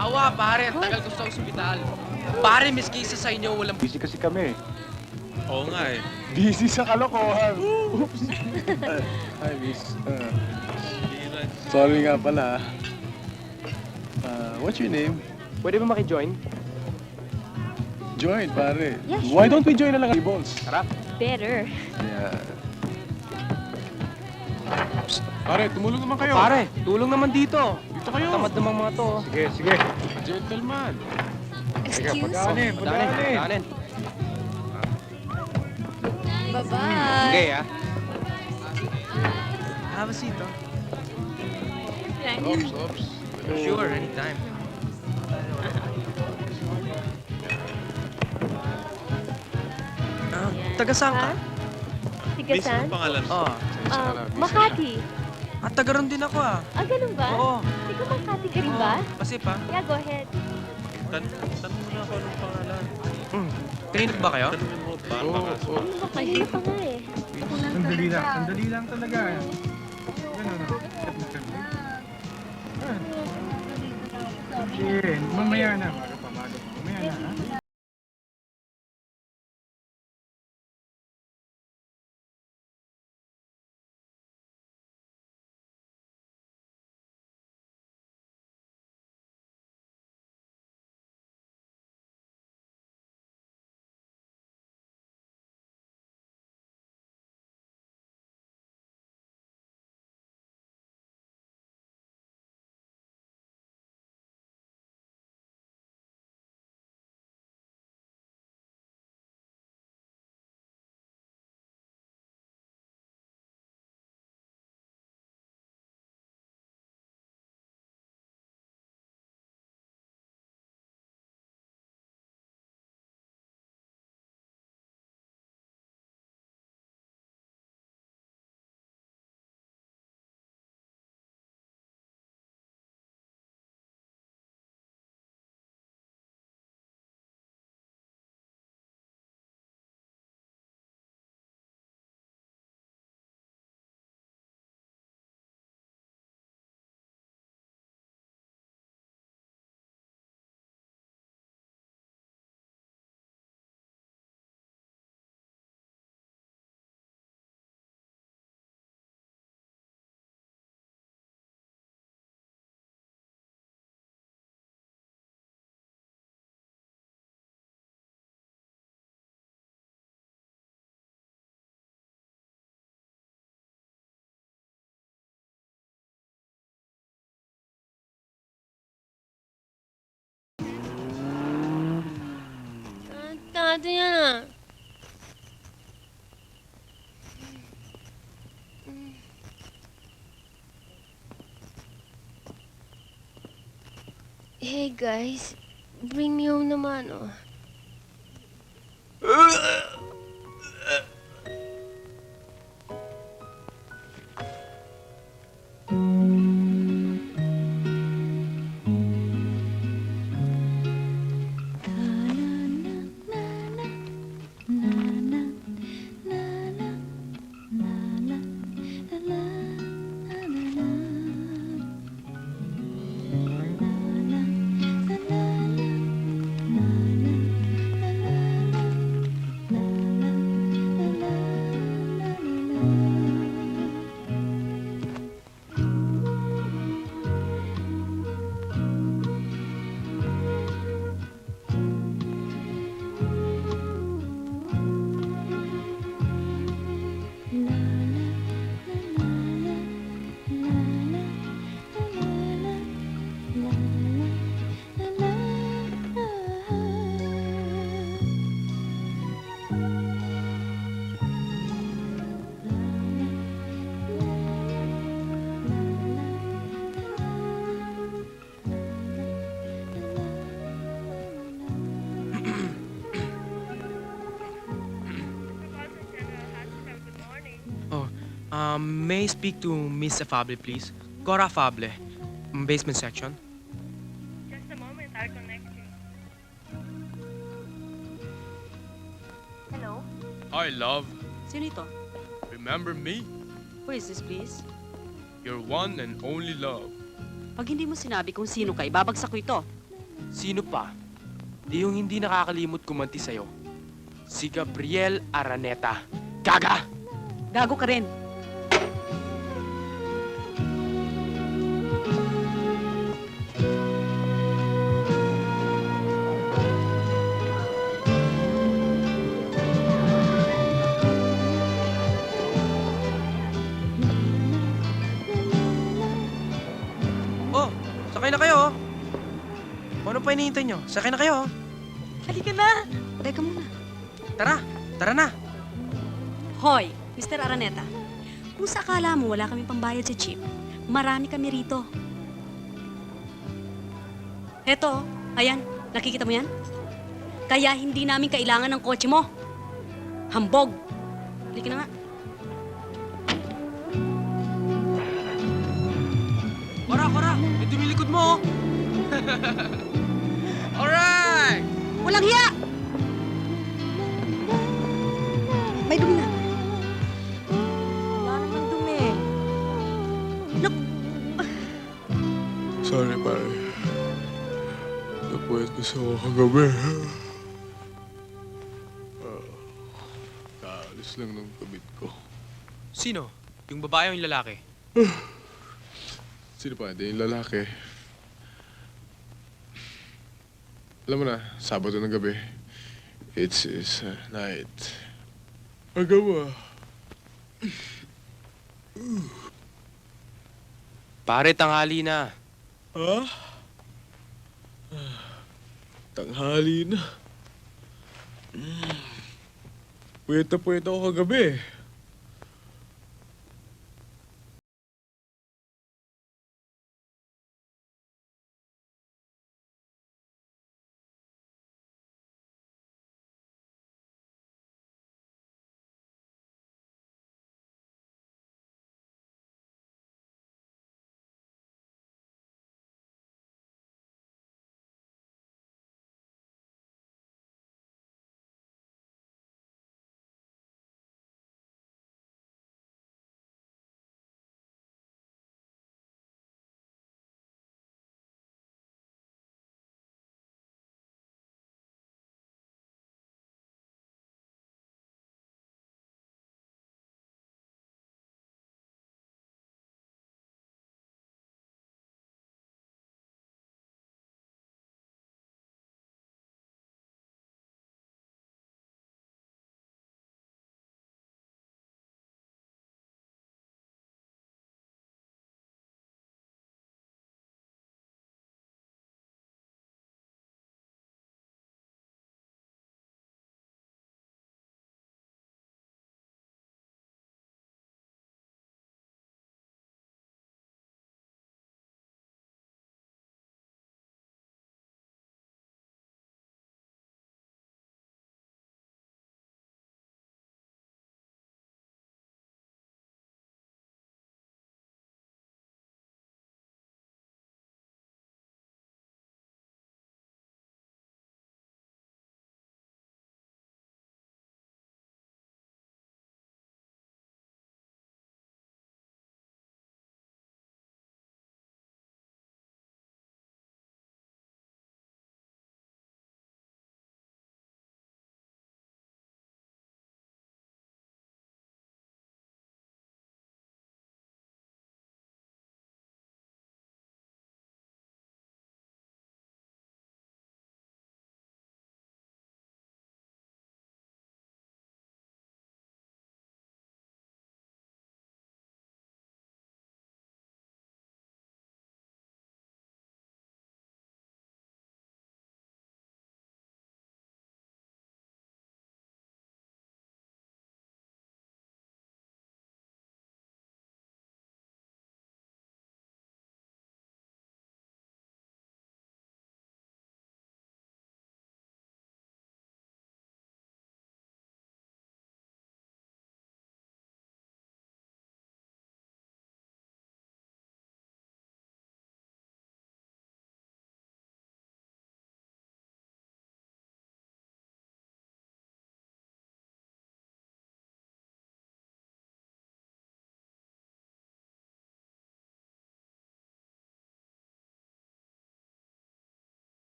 Awa, pare. Ang tagal ko sa ospital. Pare, miski isa sa inyo, walang... Busy kasi kami. Oo nga eh. Busy sa kalokohan. Oops. Hi, miss. Sorry nga pala. What's your name? Pwede ba maki-join? Join, pare. Yeah, sure. Why don't we join na lang ang balls? Tara. Better. Yeah. Pare, tumulong naman kayo. Pare, tulong naman dito. Dito kayo. Tamad naman mga to. Sige, sige. Gentleman. Excuse? Pagdaanin, pagdaanin. Pagdaanin. Bye-bye. Okay, ha? Have a seat, oh. Oops, oops. Sure, anytime. Taga saan ka? Tigasan? Oo. Makati. At taga ron din ako, ah. Ah, ganun ba? Oo. Ikaw Makati ka rin ba? Pasip, ha? Yeah, go ahead. Tanong mo na ako anong pangalan. Kanina ba kayo? Tanongin mo ba? Ano ba kayo pa nga eh? Sandali lang talaga. Ganun. Sige, mamaya na. Mamaya na, ha? Tado yan ah. Hey guys, bring me home naman oh. May I speak to Miss Afable, please? Cora Afable, basement section. Just a moment, I'll connect you. Hello? Hi, love. Sino ito? Remember me? Who is this, please? Your one and only love. Pag hindi mo sinabi kung sino ka, ibabagsak ko ito. Sino pa? Di yung hindi nakakalimot kumanti sa'yo. Si Gabriel Araneta. Gaga! Gago ka rin. Oh, sakay na kayo. Ano pa hinihintay nyo? Sakay na kayo. Halika na. Teka muna. Tara, tara na. Hoy, Mr. Araneta. Kung sa akala mo wala kaming pambayad sa jeep, marami kami rito. Eto, ayan, nakikita mo yan? Kaya hindi namin kailangan ng kotse mo. Hambog. Halika na nga. Kora, may dumilikod mo. Alright! Walang hiya! May dumi na. Wala naman dumi. Sorry, pare. Napuwet ko sa ako kagabi. Kaalis lang ng kabit ko. Sino? Yung babae o yung lalaki? Sino pa? Hindi yung lalaki. Alam mo na, Sabado ng gabi. It's night. Agawa. Pare, tanghali na. Ha? Tanghali na. Puweta ako kagabi.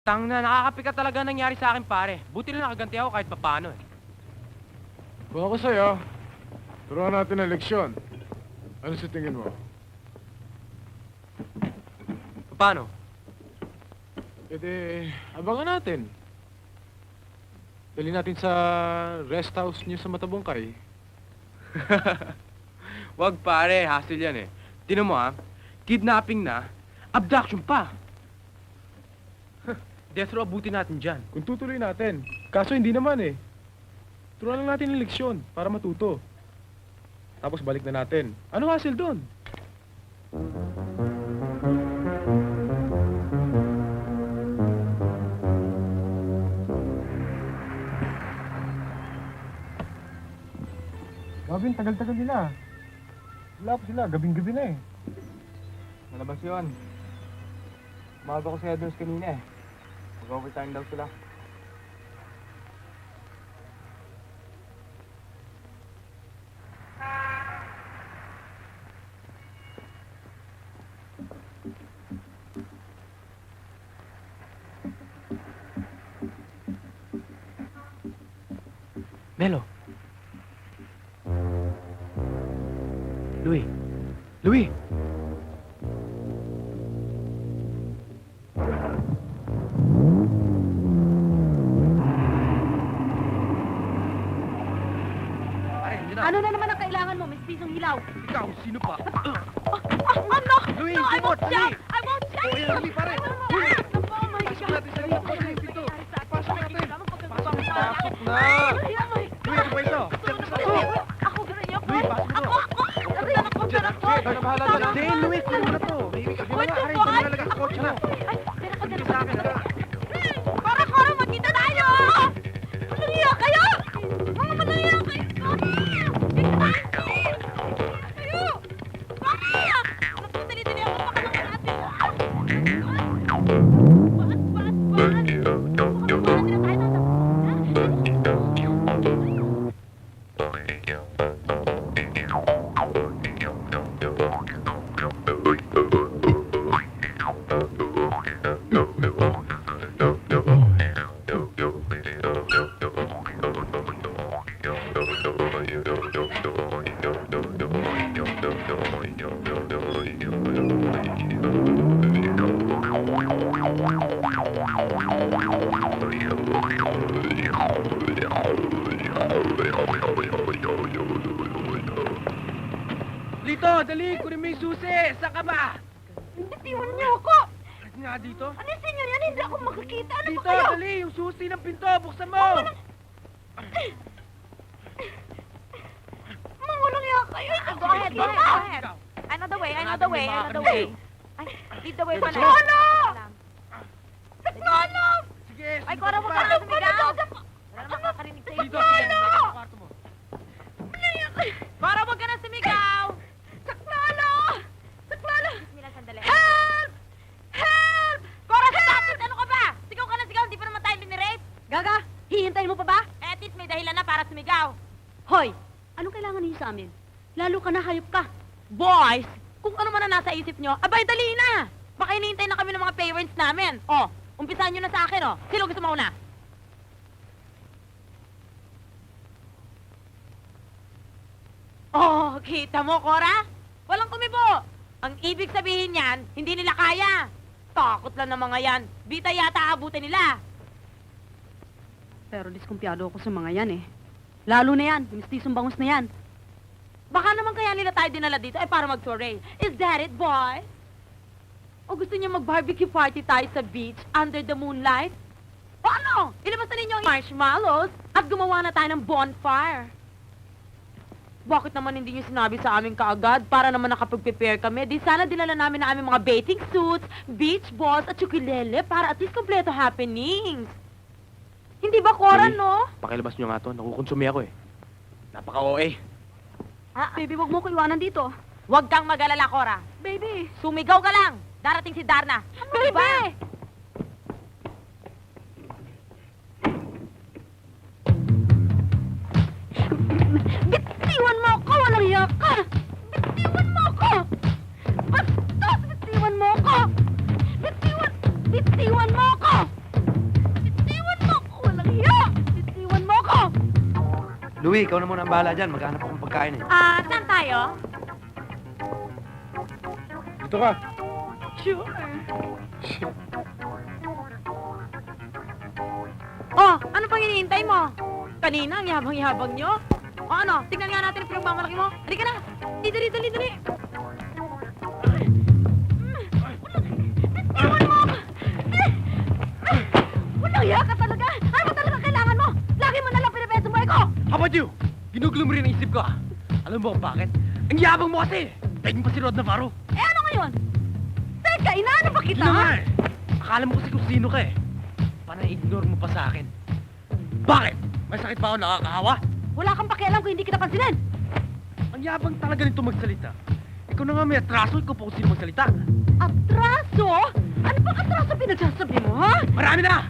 Tang na, nakakapikat talaga ang nangyari sa akin, pare. Buti na nakaganti ako kahit papaano eh. Kung ako sa'yo, turuan natin ang leksyon. Ano sa tingin mo? Paano? E di, abangan natin. Dali natin sa rest house niyo sa Matabungkay. Wag pare, hassle yan eh. Tinan mo ha, kidnapping na, abduction pa. Death row abutin natin dyan. Kung tutuloy natin. Kaso hindi naman eh. Turuan lang natin ang leksyon para matuto. Tapos balik na natin. Ano hassle doon? Gabin, tagal-tagal nila. Wala pa sila, gabing-gabi na eh. Malabas yun. Umaga ko sa Edwards kanina eh. Mag-overtime daw sila. Melo. Louie. Louie! Ano na naman ang kailangan mo, Miss Pisong Hilaw? Ikaw, sino pa? Ano? Louie, No, I won't Louie! jump! I won't jump! Louie, Louie, pare! Louie! Oh my God! natin sa iyo. Pasok yung pinto. Pasok natin. Pasok na! Ay, oh my Louie, ano ba ito? Ako, gano'n niyo po. Louie, pasok mo. Aray, anak ko, Diyan, anak ko. Ikaw na bahala doon. Hindi, Louie, kulo na to. Wait, Aray, po, doon na nalagay sa kotse mo. Sige sa akin, Kora, magkita tayo! Manaliya kayo! Mga manaliya kayo! Kayo! Kora! Nagdali-dali ako pakalaki natin. Lito, dali! Kunin mo yung susi! Saan ka ba? Bitiwan niyo ako! Nga dito? Ano yung senyor yan? Hindi ako makakita. Ano Dito, ba kayo? dali! Yung susi ng pinto! Buksan mo! Mangulong yan kayo. Go ahead, go ahead. I know the way, I know the way, I know the way. Ay, lead the way for now. Lolo! Lolo! Sige, Ay, Cora, huwag ka na sumigaw. Wala naman makakarinig sa'yo. Dito, sige. Nasa kwarto mo. Cora, huwag ka na sumigaw. Saklolo! Saklolo! Bismillah, sandali. Help! Help! Cora, stop it! Ano ka ba? Sigaw ka na sigaw, hindi pa naman tayo linirape. Gaga, hihintayin mo pa ba? Eh, at least may dahilan na para sumigaw. Hoy! Anong kailangan niyo sa amin? Lalo ka na, hayop ka. Boys, kung ano man na nasa isip nyo, abay, dali na! Baka hinihintay na kami ng mga parents namin. Oh, umpisahan nyo na sa akin, oh. Sino gusto mauna? Oh, kita mo, Cora? Walang kumibo. Ang ibig sabihin yan, hindi nila kaya. Takot lang ng mga yan. Bita yata abutin nila. Pero diskumpiyado ako sa mga yan eh. Lalo na yan, yung mistisong bangus na yan. Baka naman kaya nila tayo dinala dito ay para mag-soiree. Is that it, boy? O gusto niyo mag-barbecue party tayo sa beach under the moonlight? O ano? Ilabas na ninyo ang marshmallows at gumawa na tayo ng bonfire. Bakit naman hindi niyo sinabi sa amin kaagad para naman nakapag-prepare kami? Di sana dinala namin na aming mga bathing suits, beach balls at ukulele para at least kompleto happenings. Hindi ba, Cora, Louie, no? Pakilabas nyo nga to. Nakukonsumi ako eh. Napaka-OA. Baby, wag mo ko iwanan dito. Huwag kang mag-alala, Cora. Baby! Sumigaw ka lang. Darating si Darna. Baby! Ba? Bitiwan mo ako! Walang hiya ka! Bitiwan mo ako! Bastos! Bitiwan mo ako! Bitiwan mo ako! Louie, ikaw na muna ang bahala dyan. Maghanap akong pagkain eh. Saan tayo? Dito ka. Sure. Oh, ano pang hinihintay mo? Kanina, ang yabang-yabang nyo. O ano, tignan nga natin ang pinagmamalaki mo. Halika na. Dali. Walang hiya ka talaga. Ano ba talaga kailangan mo? Lagi mo nalang pinipeso mo ko. How about you? Ginugulo mo rin ang isip ko ah. Alam mo kung bakit? Ang yabang mo kasi. Daig mo pa si Rod Navarro. Eh ano ngayon? Teka, inaano ba kita? Yun na nga eh. Akala mo kasi kung sino ka eh. Pana-ignore mo pa sa akin. Bakit? May sakit pa ako nakakahawa? Wala kang pakialam kung hindi kita pansinin. Ang yabang talaga nito magsalita. Ikaw na nga may atraso, ikaw pa kung sino magsalita. Atraso? Ano bang atraso pinagsasabi mo, ha? Marami na!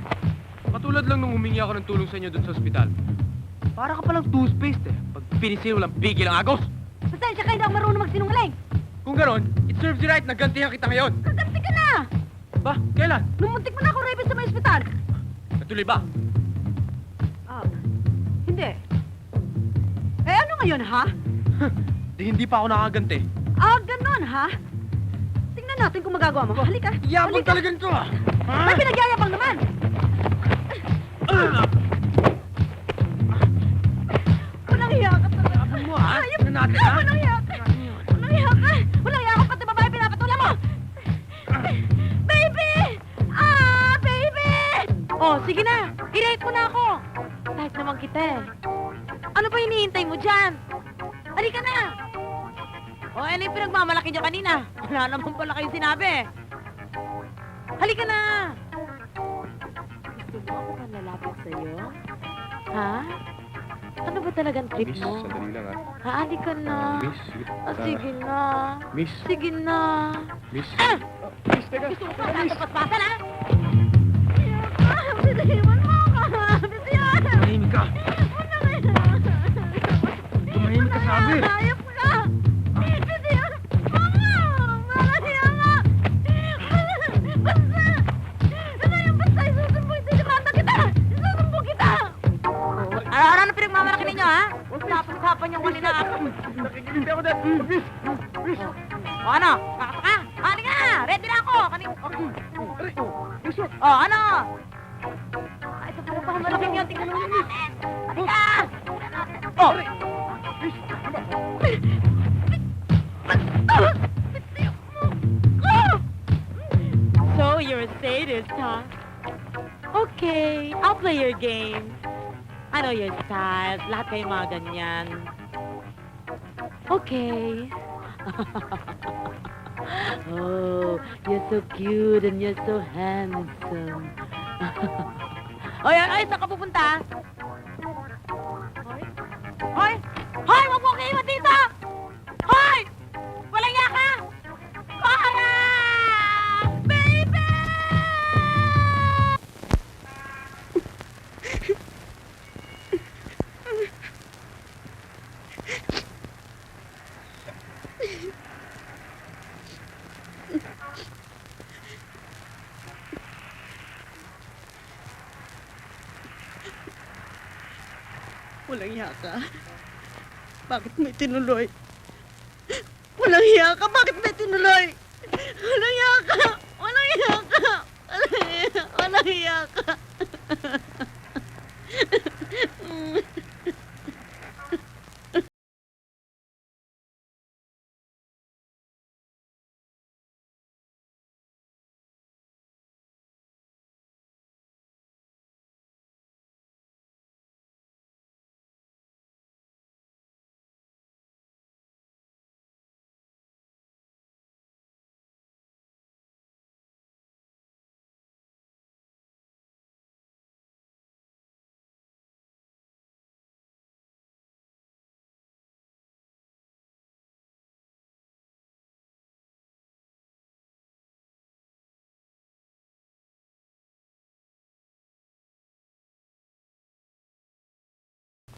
Katulad lang nung humingi ako ng tulong sa inyo dun sa ospital. Para ka palang toothpaste eh. Pag pinisil, walang pigil ang agos. Pasensya ka, hindi ako marunong magsinungaling. Kung ganon, it serves you right na gantihan kita ngayon. Kaganti ka na! Ba? Kailan? Nung muntik mo na ako rapist sa may ospital. Natuloy ba? Hindi. Eh ano ngayon, ha? Di hindi pa ako nakaganti. Ganon, ha? Tingnan natin kung magagawa mo. Halika. Yabang talaga nito ah! May pinagyayabang naman. Walang hiya ka talaga. Yabang mo ha? Ayop Tingnan natin ha? Walang hiya ka. Walang hiya ka. Walang hiya ka pati babae pinapatulan mo. Baby! Baby! Oh, sige na. I-rape mo na ako. Type naman kita eh. Ano pa hinihintay mo dyan? Halika na! O, ano yung pinagmamalaki niyo kanina? Wala naman pala kayong sinabi. Halika na! Gusto mo ako kang lalapit sa'yo? Ha? Ano ba talagang trip Miss, mo? sandali lang ah. Ha, halika na. Miss, sige. Sige na. Miss. Sige na. Miss. Miss, teka. Gusto mo pa tatapaspasan, ha? Bitiwan mo ako. Bitiwan. Tumahimik ka. Tumahimik ka sabi. Hayop ka. Bitiwan. Mamahiya nga. Basta. Ano yung basta? Isusumbong. Sinimanda kita. Isusumbong kita. Ano na pinagmamalaki ninyo, ha? Tapos-tapan yung kanina. Nakikilindi ako dyan. Miss. Miss. O ano? Kakasa ka? Halika na. Ready na ako. Ano? Ito pala pa malaking yan. Tingnan mo natin. Halika! Oh! So, you're a sadist, huh? Okay, I'll play your game. I know your style. Lahat kayo mga ganyan. Okay. Oh, you're so cute and you're so handsome. Ay, saan ka pupunta? Hoy! Hoy! Huwag mo kayo dito! Hoy! Walang iya ka! Para! Baby! Walang hiya ka. Bakit may tinuloy? Walang hiya ka. Bakit may tinuloy? Walang hiya ka. Walang hiya ka. Walang hiya ka.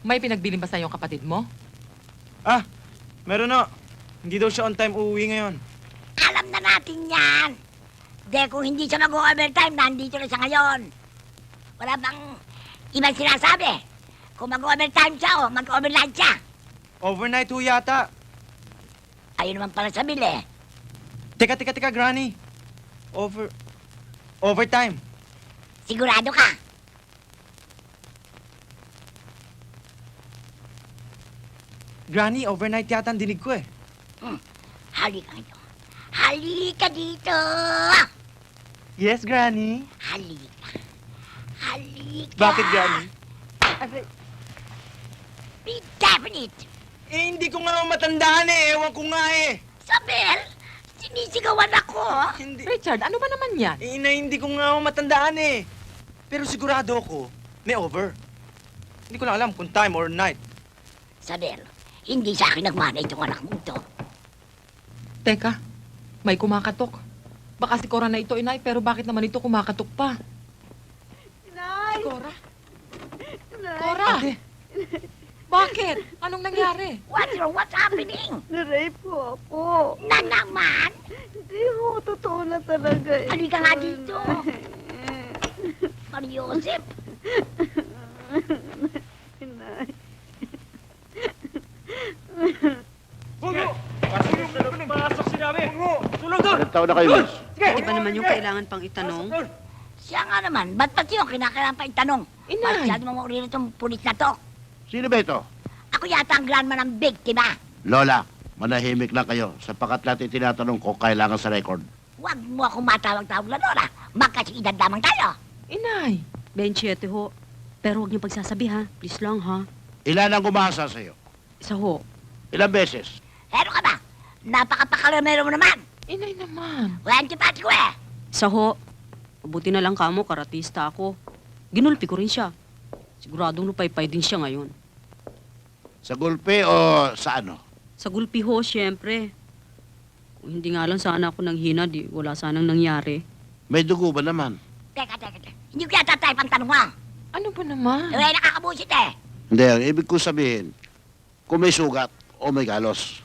May pinagbilin ba sa iyong kapatid mo? Meron na. Hindi daw siya on time uuwi ngayon. Alam na natin yan. De, kung hindi siya mag-overtime, nandito na siya ngayon. Wala bang ibang sinasabi? Kung mag-overtime siya, mag-overnight siya. Overnight ho yata. Ayun naman pala sa bili. Teka, Granny. Overtime. Sigurado ka? Granny, overnight yata ang dinig ko eh. Halika dito. Halika dito! Yes, Granny. Halika. Halika. Bakit, Granny? Be definite. Eh, hindi ko nga matandaan eh. Ewan ko nga eh. Sabel, sinisigawan ako. Hindi. Richard, ano ba naman yan? Eh, hindi ko nga matandaan eh. Pero sigurado ako, may over. Hindi ko lang alam kung time or night. Sabel, hindi sa akin nagmana itong anak mo ito. Teka, may kumakatok. Baka si Cora na ito, inay, pero bakit naman ito kumakatok pa? Inay! Si Cora? Inay! Cora! Bakit? Anong nangyari? What's happening? Na-rape po ako. Na naman? Hindi ho, totoo na talaga. Halika nga dito. Mariosep. Inay. Bungo! Pasok sinabi! Bungo! Tulong doon! Ilang taon na kayo, Miss? Di ba naman yung kailangan pang itanong? Siya nga naman, ba't pati yung kinakailangan pa itanong? Inay! Masyado mong rin itong pulis na to. Sino ba ito? Ako yata ang grandma ng biktima. Lola, manahimik lang kayo sapagkat natin tinatanong ko kailangan sa record. Huwag mo akong matawag-tawag na Lola. Magkasiedad lamang tayo. Inay! 27 ho. Pero huwag niyo pagsasabi ha. Please lang ha. Ilan ang gumasa sa'yo? Isa ho. Ilang beses? Pero ka ba? Napakapakalamero mo naman. Inay naman. Wala antipati ko eh. Isa ho. Mabuti na lang kamo, karatista ako. Ginulpi ko rin siya. Siguradong lupay-pay din siya ngayon. Sa gulpe o sa ano? Sa gulpi ho, syempre. Kung hindi nga lang sana ako nanghina, di wala sanang nangyari. May dugo ba naman? Teka. Hindi ko yata tayo pang tanong mo. Ano ba naman? Eh, nakakabusit eh. Hindi, ang ibig ko sabihin, kung may sugat o may galos.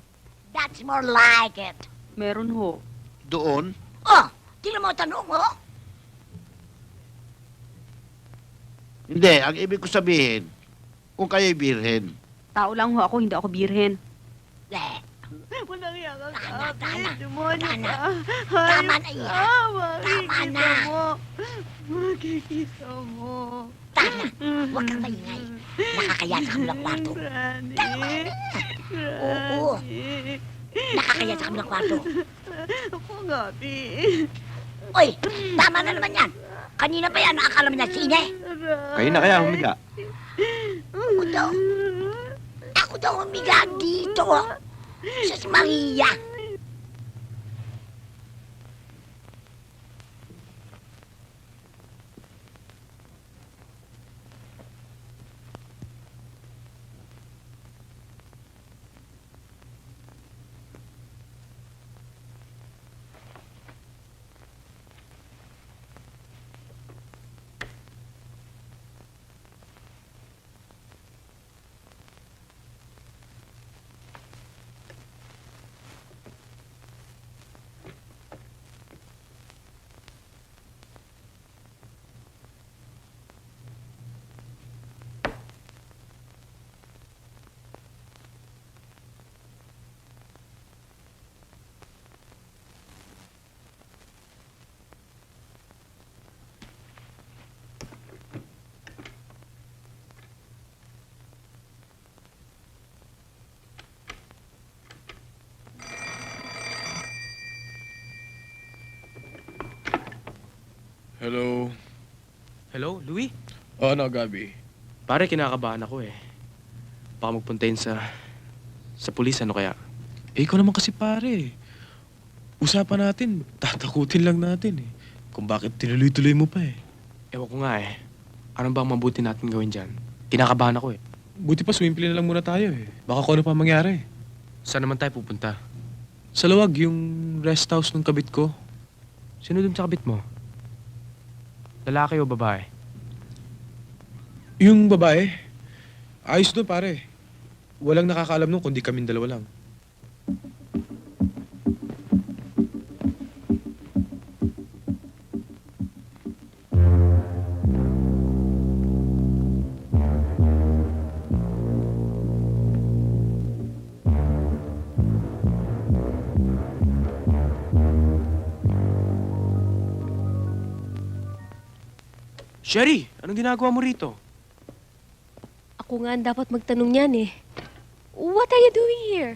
That's more like it. Meron ho. Doon? Oh, tingnan mo tanong mo. Hindi, ang ibig ko sabihin, kung kayo'y birhen. Tao lang ho ako, hindi ako birhen. Eh, Walang yakan Tama, ka, tama. Demonyo Tama. ka. Tama na yan. Makikita na. mo. Makikita mo. Tama. Huwag kang maingay. Nakakaya sa kabilang kwarto. Granny. Oo. Nakakaya sa kabilang kwarto. Ako nga, Bi. Uy, tama na naman yan. Kanina pa yan, akala mo na sine. Kayo na kaya humiga. Ako daw humiga dito. Sus Maria. Hello? Hello, Louie? Oh, no, Gabi. Pare, kinakabahan ako eh. Baka magpuntahin sa pulis, ano kaya? Eh, ikaw naman kasi pare. Usapan natin, tatakutin lang natin eh. Kung bakit tinuloy-tuloy mo pa eh. Ewan ko nga eh. Ano ba ang mabuti natin gawin dyan? Kinakabahan ako eh. Buti pa swimplay na lang muna tayo eh. Baka kung ano pa mangyari. Saan naman tayo pupunta? Sa Lawag, yung rest house ng kabit ko. Sino dun sa kabit mo? Lalaki o babae? Yung babae, ayos doon pare. Walang nakakaalam nun kundi kaming dalawa lang. Sherry, anong ginagawa mo rito? Ako nga ang dapat magtanong niyan eh. What are you doing here?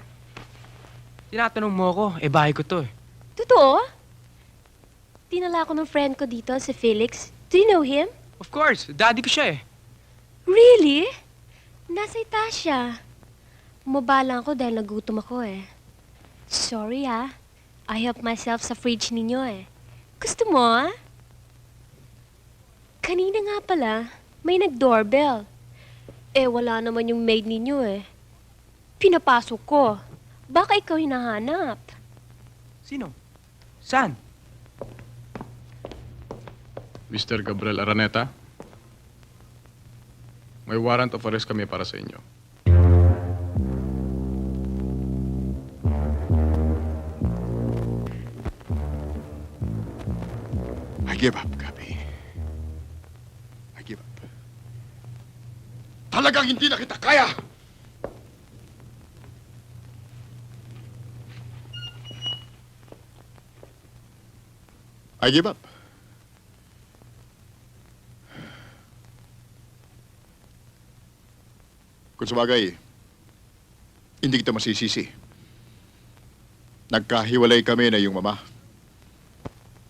Tinatanong mo ako, bahay ko to eh. Totoo? Dinala ako ng friend ko dito, si Felix. Do you know him? Of course, daddy ko siya eh. Really? Nasa Itasya. Bumaba lang ako dahil nagutom ako eh. Sorry ah. I helped myself sa fridge ninyo eh. Gusto mo ah? Kanina nga pala, may nag-doorbell. Wala naman yung maid ninyo eh. Pinapasok ko. Baka ikaw hinahanap. Sino? Saan? Mr. Gabriel Araneta, may warrant of arrest kami para sa inyo. I give up, Gabi. I give up. Talagang hindi na kita kaya! I give up. Kung sabagay, hindi kita masisisi. Nagkahiwalay kami na yung mama.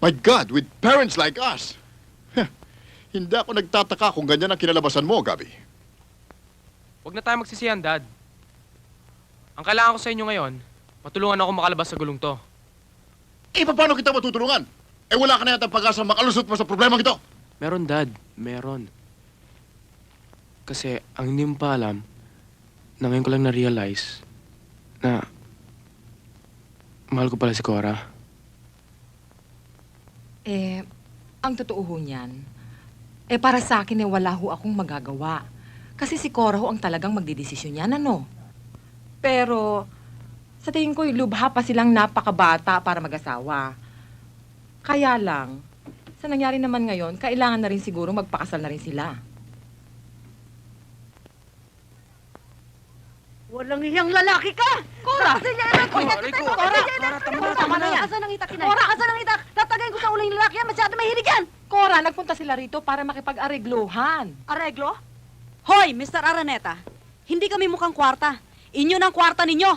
My God, with parents like us! Hindi ako nagtataka kung ganyan ang kinalabasan mo, Gabi. Huwag na tayo magsisiyan, Dad. Ang kailangan ko sa inyo ngayon, matulungan ako makalabas sa gulong to. Paano kita matutulungan? Wala ka na yata pag-asa makalusot mo sa problema ito. Meron, Dad. Meron. Kasi ang hindi mo pa alam, na ngayon ko lang na-realize na mahal ko pala si Cora. Ang totoo ho niyan, para sa akin wala ho akong magagawa. Kasi si Cora ho ang talagang magdidesisyon yan, ano? Pero, sa tingin ko, lubha pa silang napakabata para mag-asawa. Kaya lang, sa nangyari naman ngayon, kailangan na rin siguro magpakasal na rin sila. Walang iyang lalaki ka! Cora! Tama na yan! Asan ang itak, Inay? Cora, asan ang itak? Tatagayin ko sa ulo yung lalaki yan! Masyado mahilig yan! Cora, nagpunta sila rito para makipag-areglohan. Areglo? Hoy, Mr. Araneta, hindi kami mukhang kwarta. Inyo ng kwarta ninyo.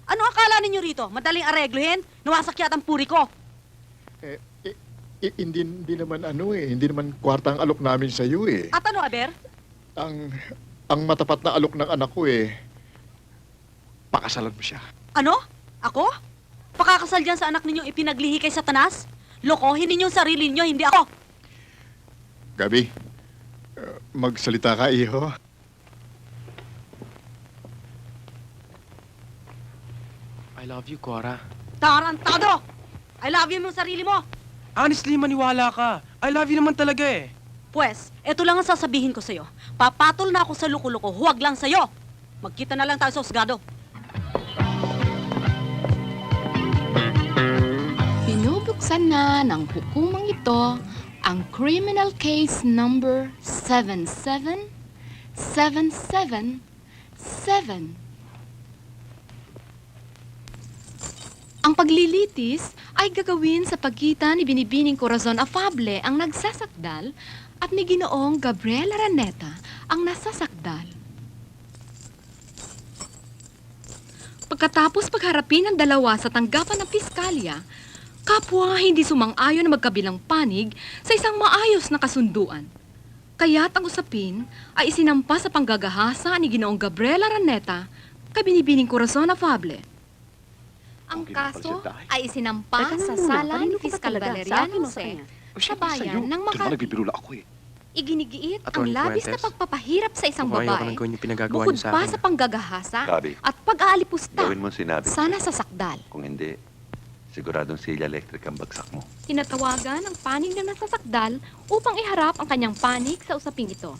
Ano akala ninyo rito? Madaling areglohin? Nawasak yata ang puri ko. Hindi naman hindi naman kwarta ang alok namin sa iyo eh. At ano, Aber? Ang matapat na alok ng anak ko pakasalan mo siya. Ano? Ako? Pakakasal dyan sa anak ninyong ipinaglihi kay Satanas? Lokohin ninyong sarili ninyo, hindi ako. Gabi, magsalita ka, iho. I love you, Cora. Tarantado! I love you mo sarili mo. Honestly, maniwala ka. I love you naman talaga eh. Pwes, eto lang ang sasabihin ko sa'yo. Papatol na ako sa luko-luko, huwag lang sa'yo. Magkita na lang tayo sa husgado. Binubuksan na ng hukumang ito ang criminal case number 77777. Ang paglilitis ay gagawin sa pagitan ni Binibining Corazon Afable ang nagsasakdal at ni Ginoong Gabriel Araneta ang nasasakdal. Pagkatapos pagharapin ang dalawa sa tanggapan ng piskalya, kapwa hindi sumang-ayon na magkabilang panig sa isang maayos na kasunduan. Kaya't ang usapin ay isinampa sa panggagahasa ni Ginoong Gabriel Araneta kay Binibining Corazon Afable. Ang kaso ay isinampa sa sala ni Fiscal Valeriano Jose sa bayan ng Makati. Nagbibiro lang ako eh. Iginigiit ang Attorney labis na Fuentes, pagpapahirap sa isang Ayaw ko babae nang gawin yung pinagagawa bukod niyo sa pa akin. sa panggagahasa Gabi, at pag-aalipusta gawin mo sinabi ko sana sa'yo. sa sakdal. Kung hindi, siguradong silya electric ang bagsak mo. Tinatawagan ang panig na nasasakdal upang iharap ang kanyang panig sa usaping ito.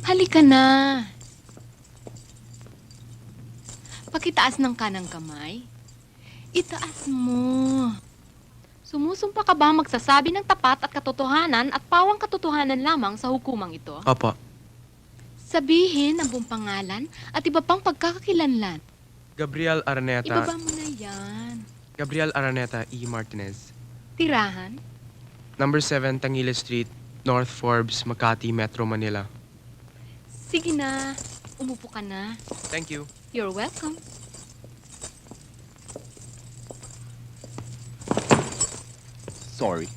Halika na. Pakitaas ng kanang kamay. Itaas mo. Sumusumpa ka ba magsasabi ng tapat at katotohanan at pawang katotohanan lamang sa hukumang ito? Apa, Sabihin ang buong pangalan at iba pang pagkakakilanlan. Gabriel Araneta. Ibaba mo na yan. Gabriel Araneta E. Martinez. Tirahan? Number 7, Tangiles Street, North Forbes, Makati, Metro Manila. Sige na. Umupo ka na. Thank you. You're welcome. Sorry.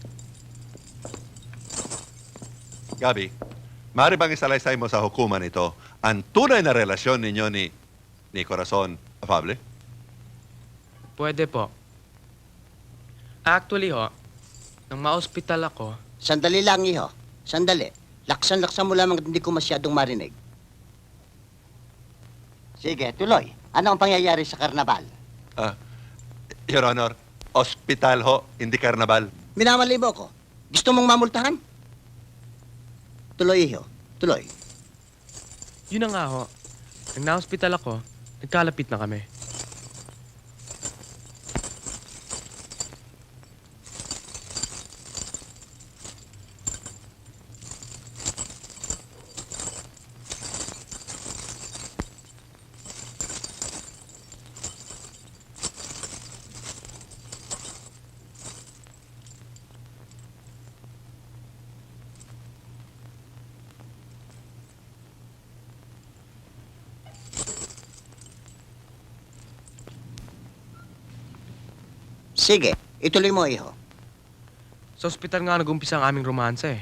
Gabi, maaari bang isalaysay mo sa hukuman ito ang tunay na relasyon ninyo ni Corazon Afable? Pwede po. Actually ho, nang ma-hospital ako, Sandali lang, iho. Sandali. Laksan-laksan mo lamang at hindi ko masyadong marinig. Sige, tuloy. Ano ang pangyayari sa karnabal? Your Honor, ospital ho, hindi karnabal. Minamali mo ko. Gusto mong mamultahan? Tuloy, iho. Tuloy. yun na nga ho. Nang na-hospital ako, nagkalapit na kami. Sige, ituloy mo, iho. Sa ospital nga nag-umpisa ang aming romansa eh.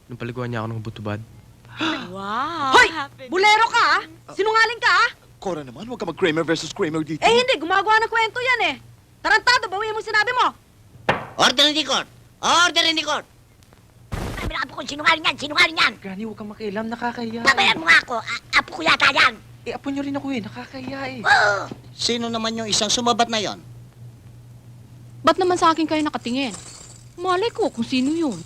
Nung paliguan niya ako ng butubad. Wow! Hoy! Bulero ka, ah! Sinungaling ka, ah! Cora naman, huwag ka mag-Kramer versus Kramer dito. Eh, hindi. Gumagawa ng kwento yan, eh. Tarantado, bawiin mo sinabi mo. Order in the court! Order in the court! Sabi ng apo ko, sinungaling yan, sinungaling yan. Gani, huwag kang makialam, nakakahiya. Babayan mo nga ako, apo ko yata yan. Eh, apo niyo rin ako eh, nakakahiya eh. Oo. Sino naman yung isang sumabat na yon? Ba't naman sa akin kayo nakatingin? Malay ko kung sino yun.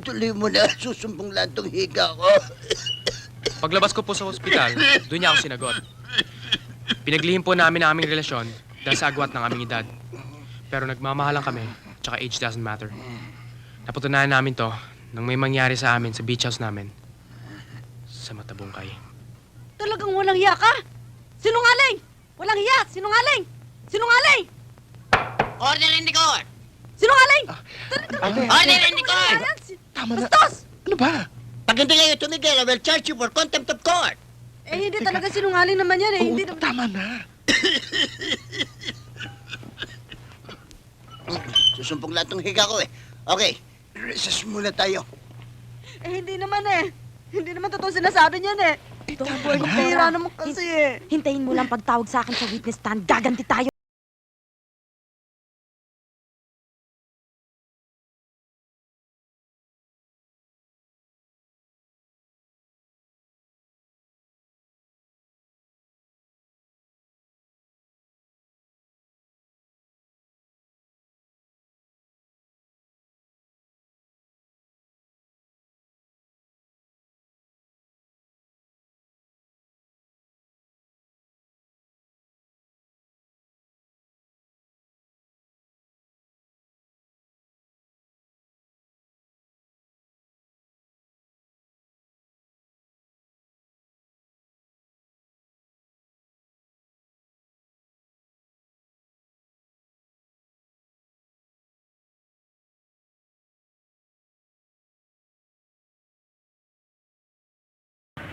Tuloy mo na, susumbong lang tong higa ko. Paglabas ko po sa ospital, doon niya ako sinagot. Pinaglihim po namin ang aming relasyon dahil sa agwat ng aming edad. Pero nagmamahalan kami, tsaka age doesn't matter. Napatunayan namin to nang may mangyari sa amin sa beach house namin. Sa Matabungkay. Talagang walang hiya ka? Sinungaling! Walang hiya! Sinungaling! Sinungaling! Order in the court! Sinungaling! Order in the court! Tama na. Bastos! Ano ba? Pag hindi kayo tumigil, I will charge you for contempt of court! Eh, hindi talaga sinungaling naman yan, eh. Oo, Hindi tama na. Susumbong lang tong higa ko, eh. Okay, recess muna tayo. Eh, hindi naman, eh. Hindi naman totoo sinasabi niyan, eh. Boy, Pira naman kasi, eh. Hintayin mo lang pagtawag sa akin sa witness stand. Gaganti tayo.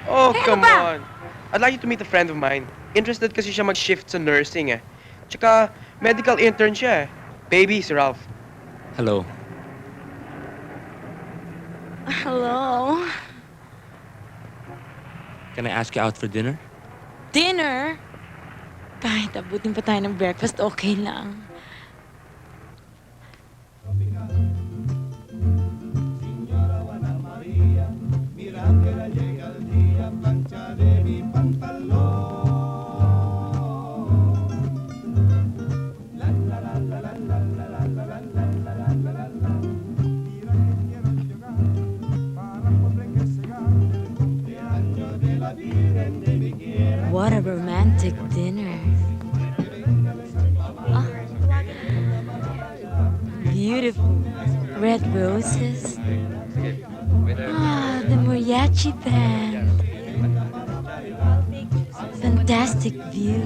Oh, come on. I'd like you to meet a friend of mine. Interested kasi siya mag-shift sa nursing eh. Tsaka, medical intern siya eh. Baby, si Ralph. Hello. Hello? Can I ask you out for dinner? Dinner? Kahit abutin pa tayo ng breakfast, okay lang. What a romantic dinner. Ah. Beautiful. Red roses. Ah, the mariachi band. Fantastic. fantastic view.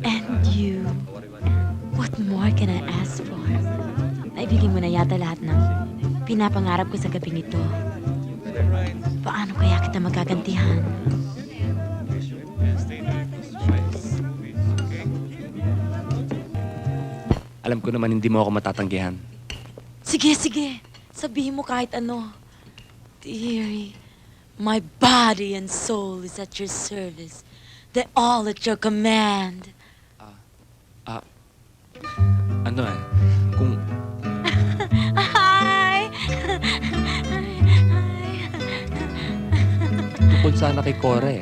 And you. What more can I ask for? Naibigay mo na yata lahat ng pinapangarap ko sa gabing ito. Paano kaya kita magagantihan? Alam ko naman hindi mo ako matatanggihan. Sige, sige. Sabihin mo kahit ano. Dearie, my body and soul is at your service. They're all at your command. Ano kung Hi! tungkol sana kay Cora eh.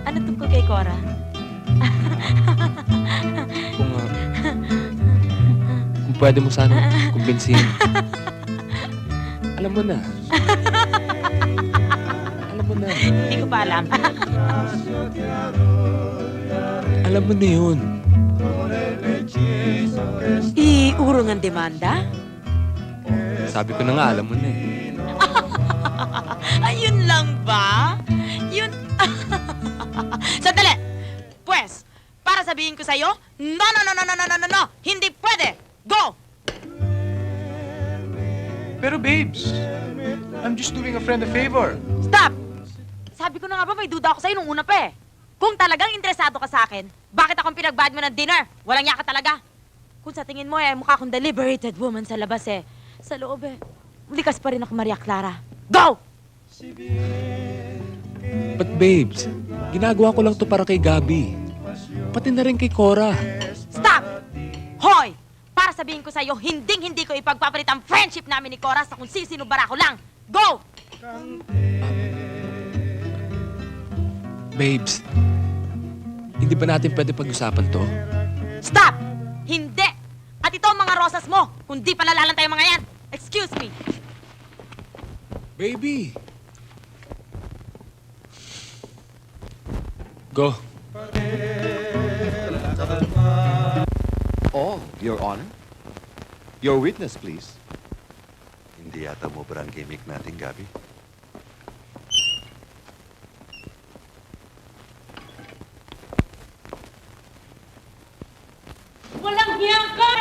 Ano tungkol kay Cora? Kung pwede mo sana kumbinsihin. Alam mo na. Alam mo na. Hindi ko pa alam. Alam mo na yun. Iurong ang demanda? Sabi ko na nga, alam mo na eh. Ayun lang ba? Yun... Sandali! Pues, para sabihin ko sa'yo, no, no, no, no, no, no, no, no, no! Hindi pwede! Go! Pero babes, I'm just doing a friend a favor. Stop! Sabi ko na nga ba may duda ako sa'yo nung una pa eh. Kung talagang interesado ka sa akin, bakit akong pinagbayad mo ng dinner? Walang yaka talaga. Kung sa tingin mo eh, mukha akong the liberated woman sa labas eh. Sa loob eh, likas pa rin ako, Maria Clara. Go! But babes, ginagawa ko lang to para kay Gabi. Pati na rin kay Cora. Stop! Hoy! Para sabihin ko sa'yo, hinding-hindi ko ipagpapalit ang friendship namin ni Cora sa kung sino barako lang. Go! Babes, hindi ba natin pwede pag-usapan to? Stop! Hindi! At ito ang mga rosas mo, kung di palalalantay ang mga yan. Excuse me. Baby! Go. Oh, Your Honor. Your witness, please. Hindi yata mo ang gimmick natin, Gabi. Walang hiyang ka!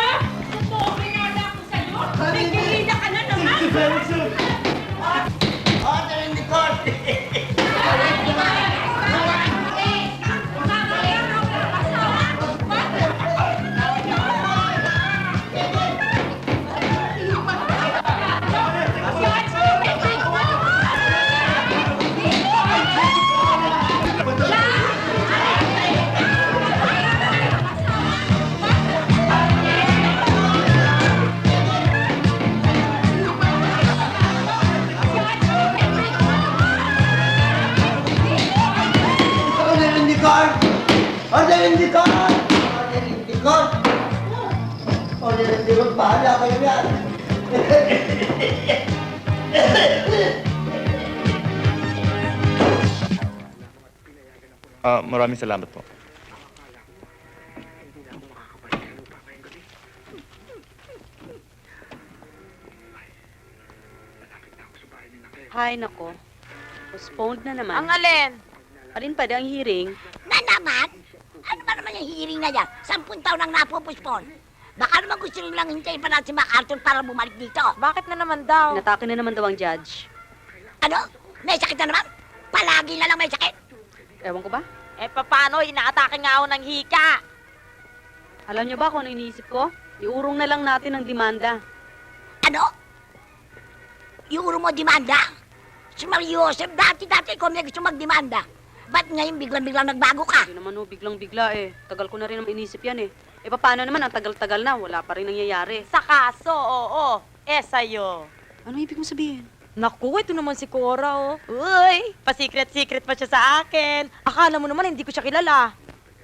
Totoo, pinala ko sa'yo! May kirida ka na naman! Order in the court! Order in the court! Order in the court! Order in the court! Bahala kayo yan! Maraming salamat po. Hay, nako. Postponed na naman. Ang alin? Alin pa ang hearing? Na naman? Ano ba naman yung hearing na yan? 10 taon nang napupuspon. Baka naman gusto rin lang hintayin pa natin si MacArthur para bumalik dito. Bakit na naman daw? Inatake na naman daw ang judge. Ano? May sakit na naman? Palagi na lang may sakit. Ewan ko ba? Eh, paano? Inaatake nga ako ng hika. Alam niyo ba kung ano iniisip ko? Iurong na lang natin ang demanda. Ano? Iuro mo demanda? Si Mario Joseph, dati-dati ikaw may gusto magdemanda. Ba't ngayon biglang-biglang nagbago ka? Hindi naman biglang-bigla eh. Tagal ko na rin naman inisip yan eh. Eh, paano naman? Ang tagal-tagal na. Wala pa rin nangyayari. Sa kaso, oo. Eh, sa'yo. Ano ibig mo sabihin? Naku, ito naman si Cora, oh. Uy, pa-secret-secret pa siya sa akin. Akala mo naman hindi ko siya kilala.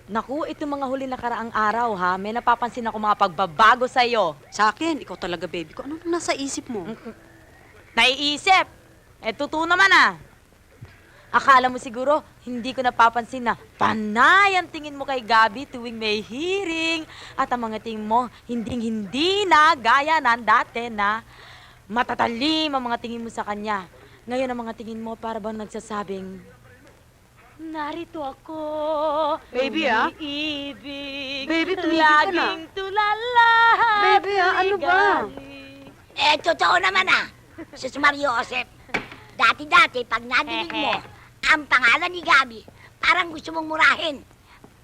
Naku, ito mga huli na karaang araw, ha? May napapansin ako mga pagbabago sa'yo. Sa akin, ikaw talaga, baby ko. Ano nasa isip mo? Naiisip. Eh, totoo naman, ah. Akala mo siguro, hindi ko napapansin na panay ang tingin mo kay Gabi tuwing may hearing. At ang mga tingin mo, hindi na gaya ng dati na matatalim ang mga tingin mo sa kanya. Ngayon ang mga tingin mo para bang nagsasabing, Narito ako. Baby, ah. Umiibig. Baby, tumigil ka na. Laging tulala. Baby, ah, ano ba? Totoo naman Sus Mario Joseph. Dati-dati, pag nadinig mo, ang pangalan ni Gabi, parang gusto mong murahin.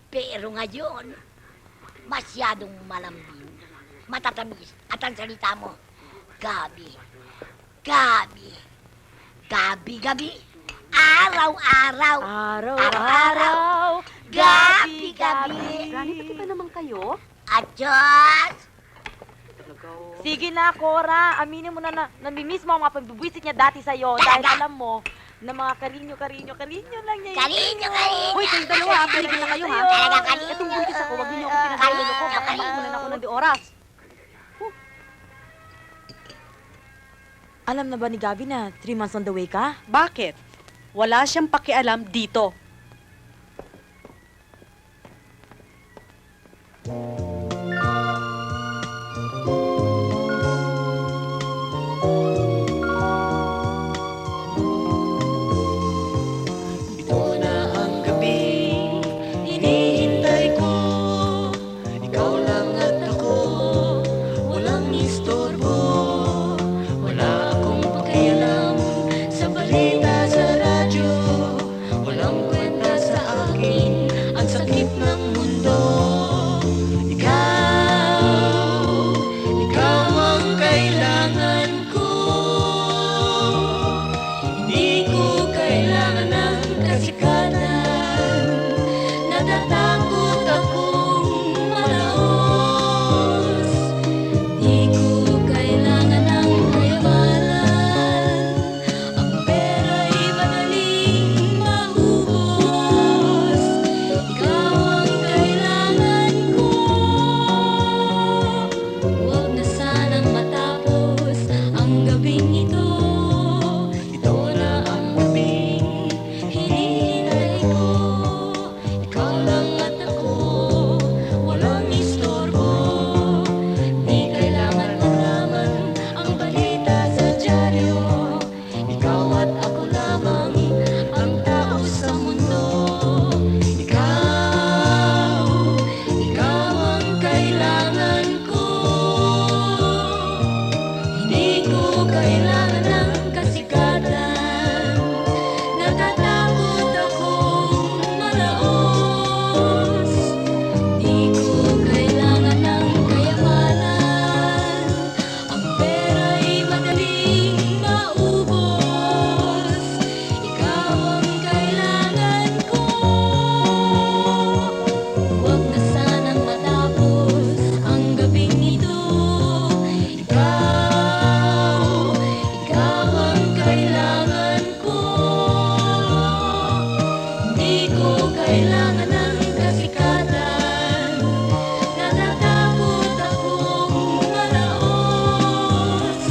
Pero ngayon, masyadong malambing, matatamis, at ang salita mo, Gabi, Gabi, Gabi, Gabi, araw-araw, Araw-araw. Gabi, Gabi. Gani, pati ba naman kayo? At Diyos, Sige na, Cora. Aminin mo na namimiss mo ang mga pagbubuisit niya dati sa'yo. Dahil alam mo na mga karinyo lang niya. Karinyo. Hoy, kayong dalawa, balik na kayo, ha? Talaga karinyo. Itong buntis ako, wag niyo ako pinagalilo ko. Baka makunan ako ng di oras. Alam na ba ni Gabi na 3 months on the way ka? Bakit? Wala siyang pakialam dito. Ito na ang gabing hinihintay ko. Ikaw lang at ako, walang istorbo. Wala akong pakialam sa balita sa radyo. Walang kwenta sa akin ang sakit ng mundo. Ikaw ang kailangan ko. Hindi ko kailangan ng kasikatan. Natatakot akong malaos. Di ko kailangan ng kayamanan. Ang pera'y madaling maubos. Ikaw ang kailangan ko. Huwag na sanang matapos ang gabing ito. Ito na ang gabing hinihintay ko. Ikaw lang at ako, walang istorbo. Di kailangan malaman ang balita sa dyaryo. Ikaw at ako lamang ang tao sa mundo. Ikaw ang kailangan ko. Hindi ko kailangan ng kasikatan. Natatakot akong malaos. Di ko kailangan ng kayamanan. Ang pera'y madaling maubos. Ikaw ang kailangan ko. Huwag na sanang matapos ang gabing ito. Ikaw ang kailangan ko. Di ko kailangan ng kasikatan. Natatakot akong malaos.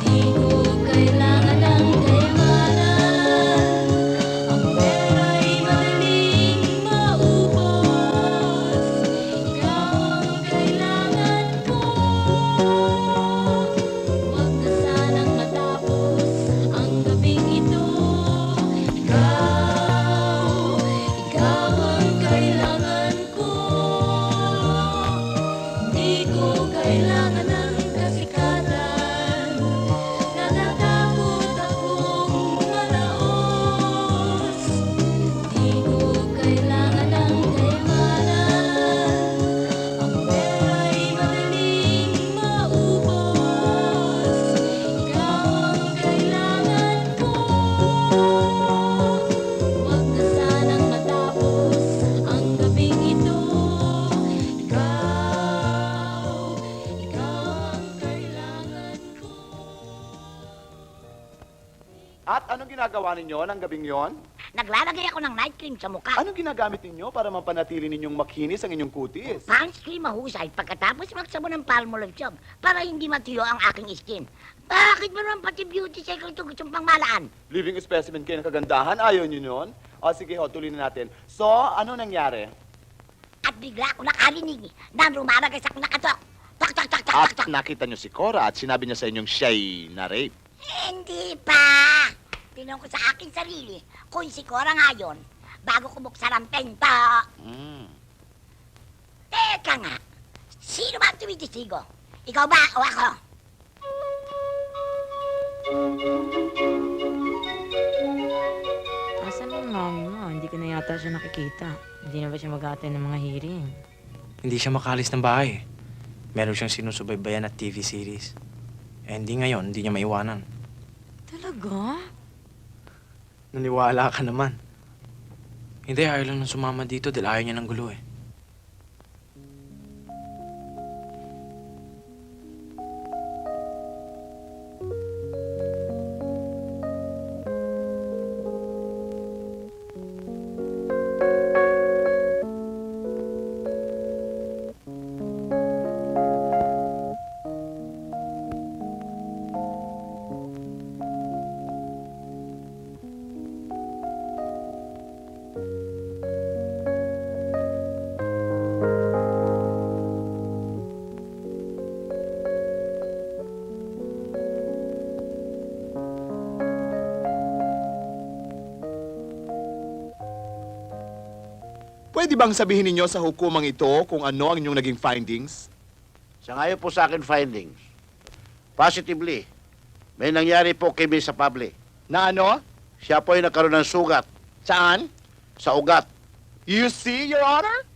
Di ko kailangan ng kayamanan. Ang pera'y madaling maubos. Ikaw ang kailangan ko. Huwag na sanang matapos ang gabing ito. Ikaw ang kailangan ko. Di ko kailangan ng kasikatan. Natatakot akong malaos. Di ko kailangan ng kayamanan. Ang pera'y madaling maubos. Ikaw ang kailangan ko. Huwag na sanang matapos ang gabing ito. Ikaw ang kailangan ko. At anong ginagawa ninyo ng gabing yon? naglalagay ako ng night cream sa mukha. Anong ginagamit ninyo para mapanatili ninyong makinis ang inyong kutis? Punch cream mahusay pagkatapos magsabon ng Palmolive soap para hindi matuyo ang aking skin. Bakit mo naman pati beauty secret ito gustong pangmalaan? Living specimen kayo ng kagandahan, ayaw nyo yun? O sige ho, tuloy na natin. So, ano nangyari? At bigla ako nakarinig na rumaragas ako nakatok. Tak, tak, tak, tak, At tak, tak. nakita nyo si Cora at sinabi niya sa inyong siya'y na-rape. Hindi pa. Tinanong ko sa aking sarili kung si Cora nga yun, bago ko buksan ang pinto. Teka nga, sino ba ang tumitisigo? Ikaw ba o ako? Asan ang mami mo? Hindi ko na yata siya nakikita. Hindi na ba siya mag-attend ng mga hearing? Hindi siya makalis ng bahay. Meron siyang sinusubaybayan at TV series. Eh, hindi ngayon, hindi niya maiwanan. Talaga? Naniwala ka naman. Hindi, ayaw lang nang sumama dito dahil ayaw niya ng gulo eh. Pwede bang sabihin ninyo sa hukumang ito kung ano ang inyong naging findings? Sangayon po sa akin findings. Positively, may nangyari po kay Miss sa Pable. Na ano? Siya po ay nagkaroon ng sugat. Saan? Sa ugat. You see, Your Honor?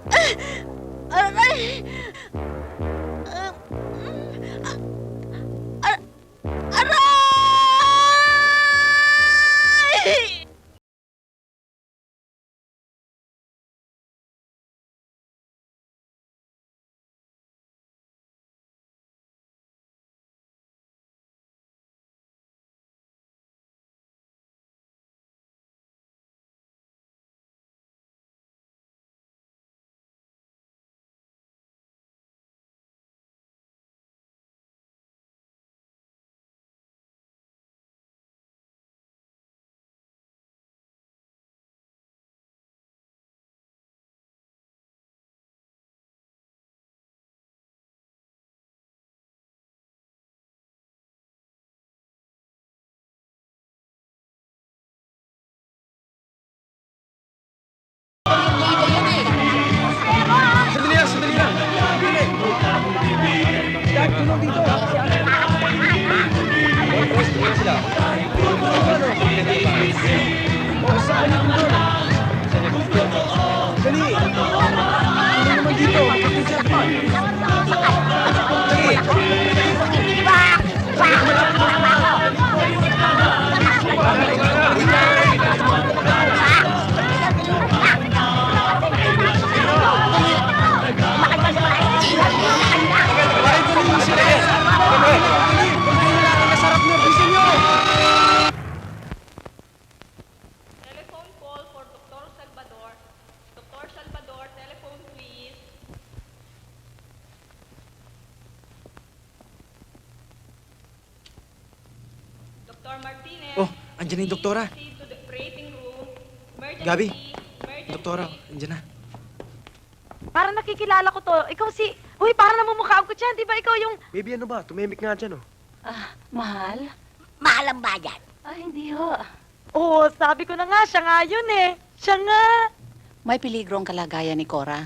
Aray! Aray! Oh, andyan na yung doktora. Gabi, doktora, andyan na. Parang nakikilala ko to. Ikaw si... Uy, parang namumukhaan ko dyan. Di ba ikaw yung... Baby, ano ba? Tumimik nga dyan, oh. Mahal? Mahal ang bayan. Hindi ho. Oo, sabi ko na nga. Siya nga yun eh. Siya nga. May peligro ang kalagayan ni Cora.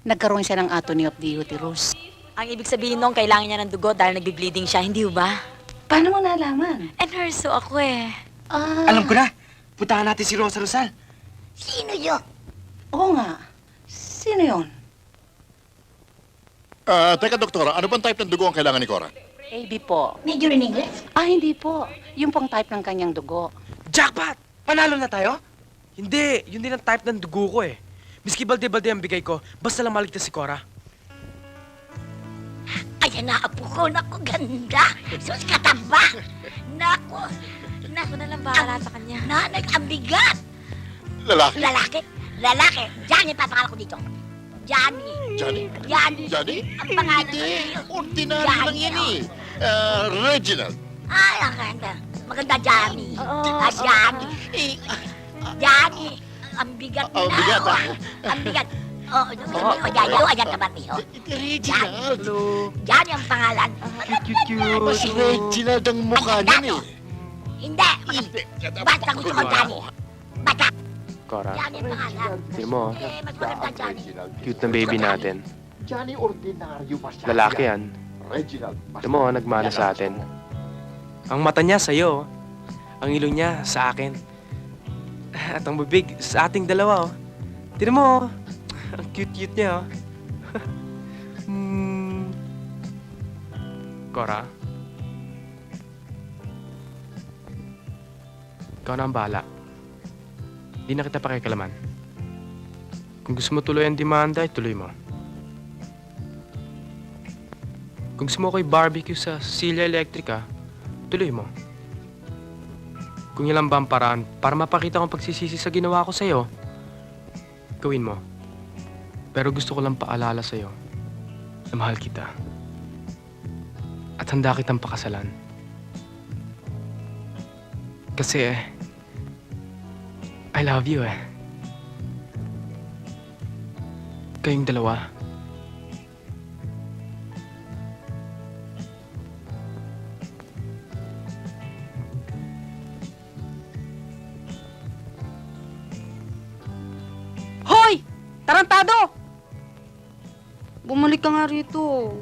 Nagkaroon siya ng atony of the uterus. Ang ibig sabihin nung kailangan niya ng dugo dahil nagbe-bleeding siya, hindi ba? Paano mo nalaman? Nurse ako eh. Alam ko na. Puntahan natin si Rosa Rosal. Sino yun? Oo nga. Sino yun? Teka, doktora, ano bang type ng dugo ang kailangan ni Cora? AB po. Major in English? Hindi po. Yung pang type ng kanyang dugo. Jackpot! Panalo na tayo? Hindi, yun din ang type ng dugo ko eh. Miski balde-balde ang bigay ko, basta lang maligtas si Cora. Ayan na, apo ko. Naku, ganda. Sus, kataba. Naku. Ako na lang bahala sa kanya. Nanay, ang bigat. Lalaki? Lalaki? Lalaki. Johnny, papakala ko dito. Johnny. Johnny? Johnny. Johnny? Ang pangalan ko. Ordinary lang yan eh. Reginald. Ay, ang ganda. Maganda, Johnny. Johnny. Johnny. Ang bigat na. Ang bigat, ah. Ang bigat. Ayan naman, miho. Reginald. Johnny ang pangalan. Mas Reginald ang mukha niyan eh. Hindi. Basta gusto ko, Johnny. Basta. Cora, Johnny ang pangalan. tignan mo, Mas maganda, Johnny. cute ng baby natin. Johnny, ordinaryo ba siya? Lalaki yan. Reginald. Tignan mo, nagmana sa atin. Ang mata niya sa'yo, ang ilong niya sa akin. At ang bibig sa ating dalawa, oh. Tignan mo, oh. Ang cute-cute niya, oh. Cora? Ikaw na ang bahala. Di na kita pakikalaman. Kung gusto mo tuloy ang demanda, ituloy mo. Kung gusto mo ko'y barbecue sa Celia Electrica, tuloy mo. Kung yan lang ba ang paraan para mapakita kong pagsisisi sa ginawa ko sa'yo, gawin mo. Pero gusto ko lang paalala sa'yo na mahal kita. At handa kitang pakasalan. Kasi I love you eh. Kayong dalawa. Hoy! Tarantado! Bumalik ka nga rito.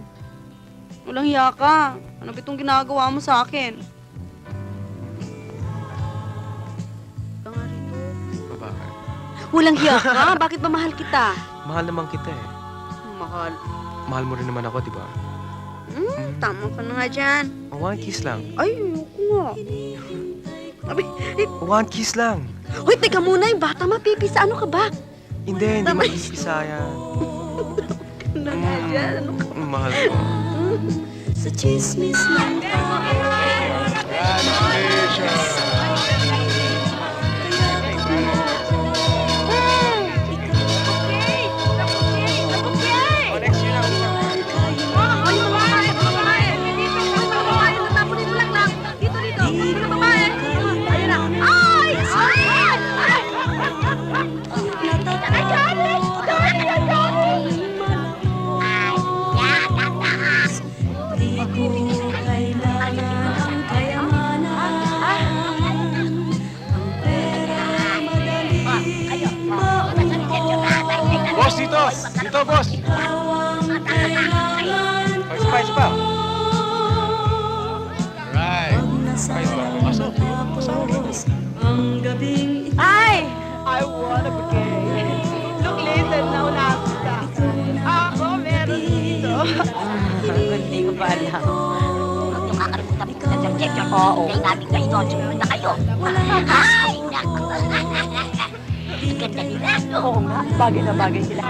Walang hiya ka. Ano ba itong ginagawa mo sa akin? Bakit? Walang hiya ka? Bakit ba mahal kita? Mahal naman kita eh. Mahal. Mahal mo rin naman ako, di ba? Tama ka na nga dyan. One kiss lang. Ay, ayoko nga. Abi, One kiss lang. Hoy, teka muna. Yung bata mapipisa. Ano ka ba? Hindi mag-iisa yan. Ano nga dyan? Ano ka? Mahal ko. Sa chismis lang. Boss, dito! Dito, boss! Isa pa. Right. Pasok. Ay! I wanna be gay. Look, listen, naunahan kita. Ako meron dito. Hindi ko pa alam. Huwag nyo kakalimutan po na subject yun. Oo. Kaya namin kayo doon. Sumunod na kayo. Ay, naku. Ganda nila. Oo nga. Bagay na bagay sila.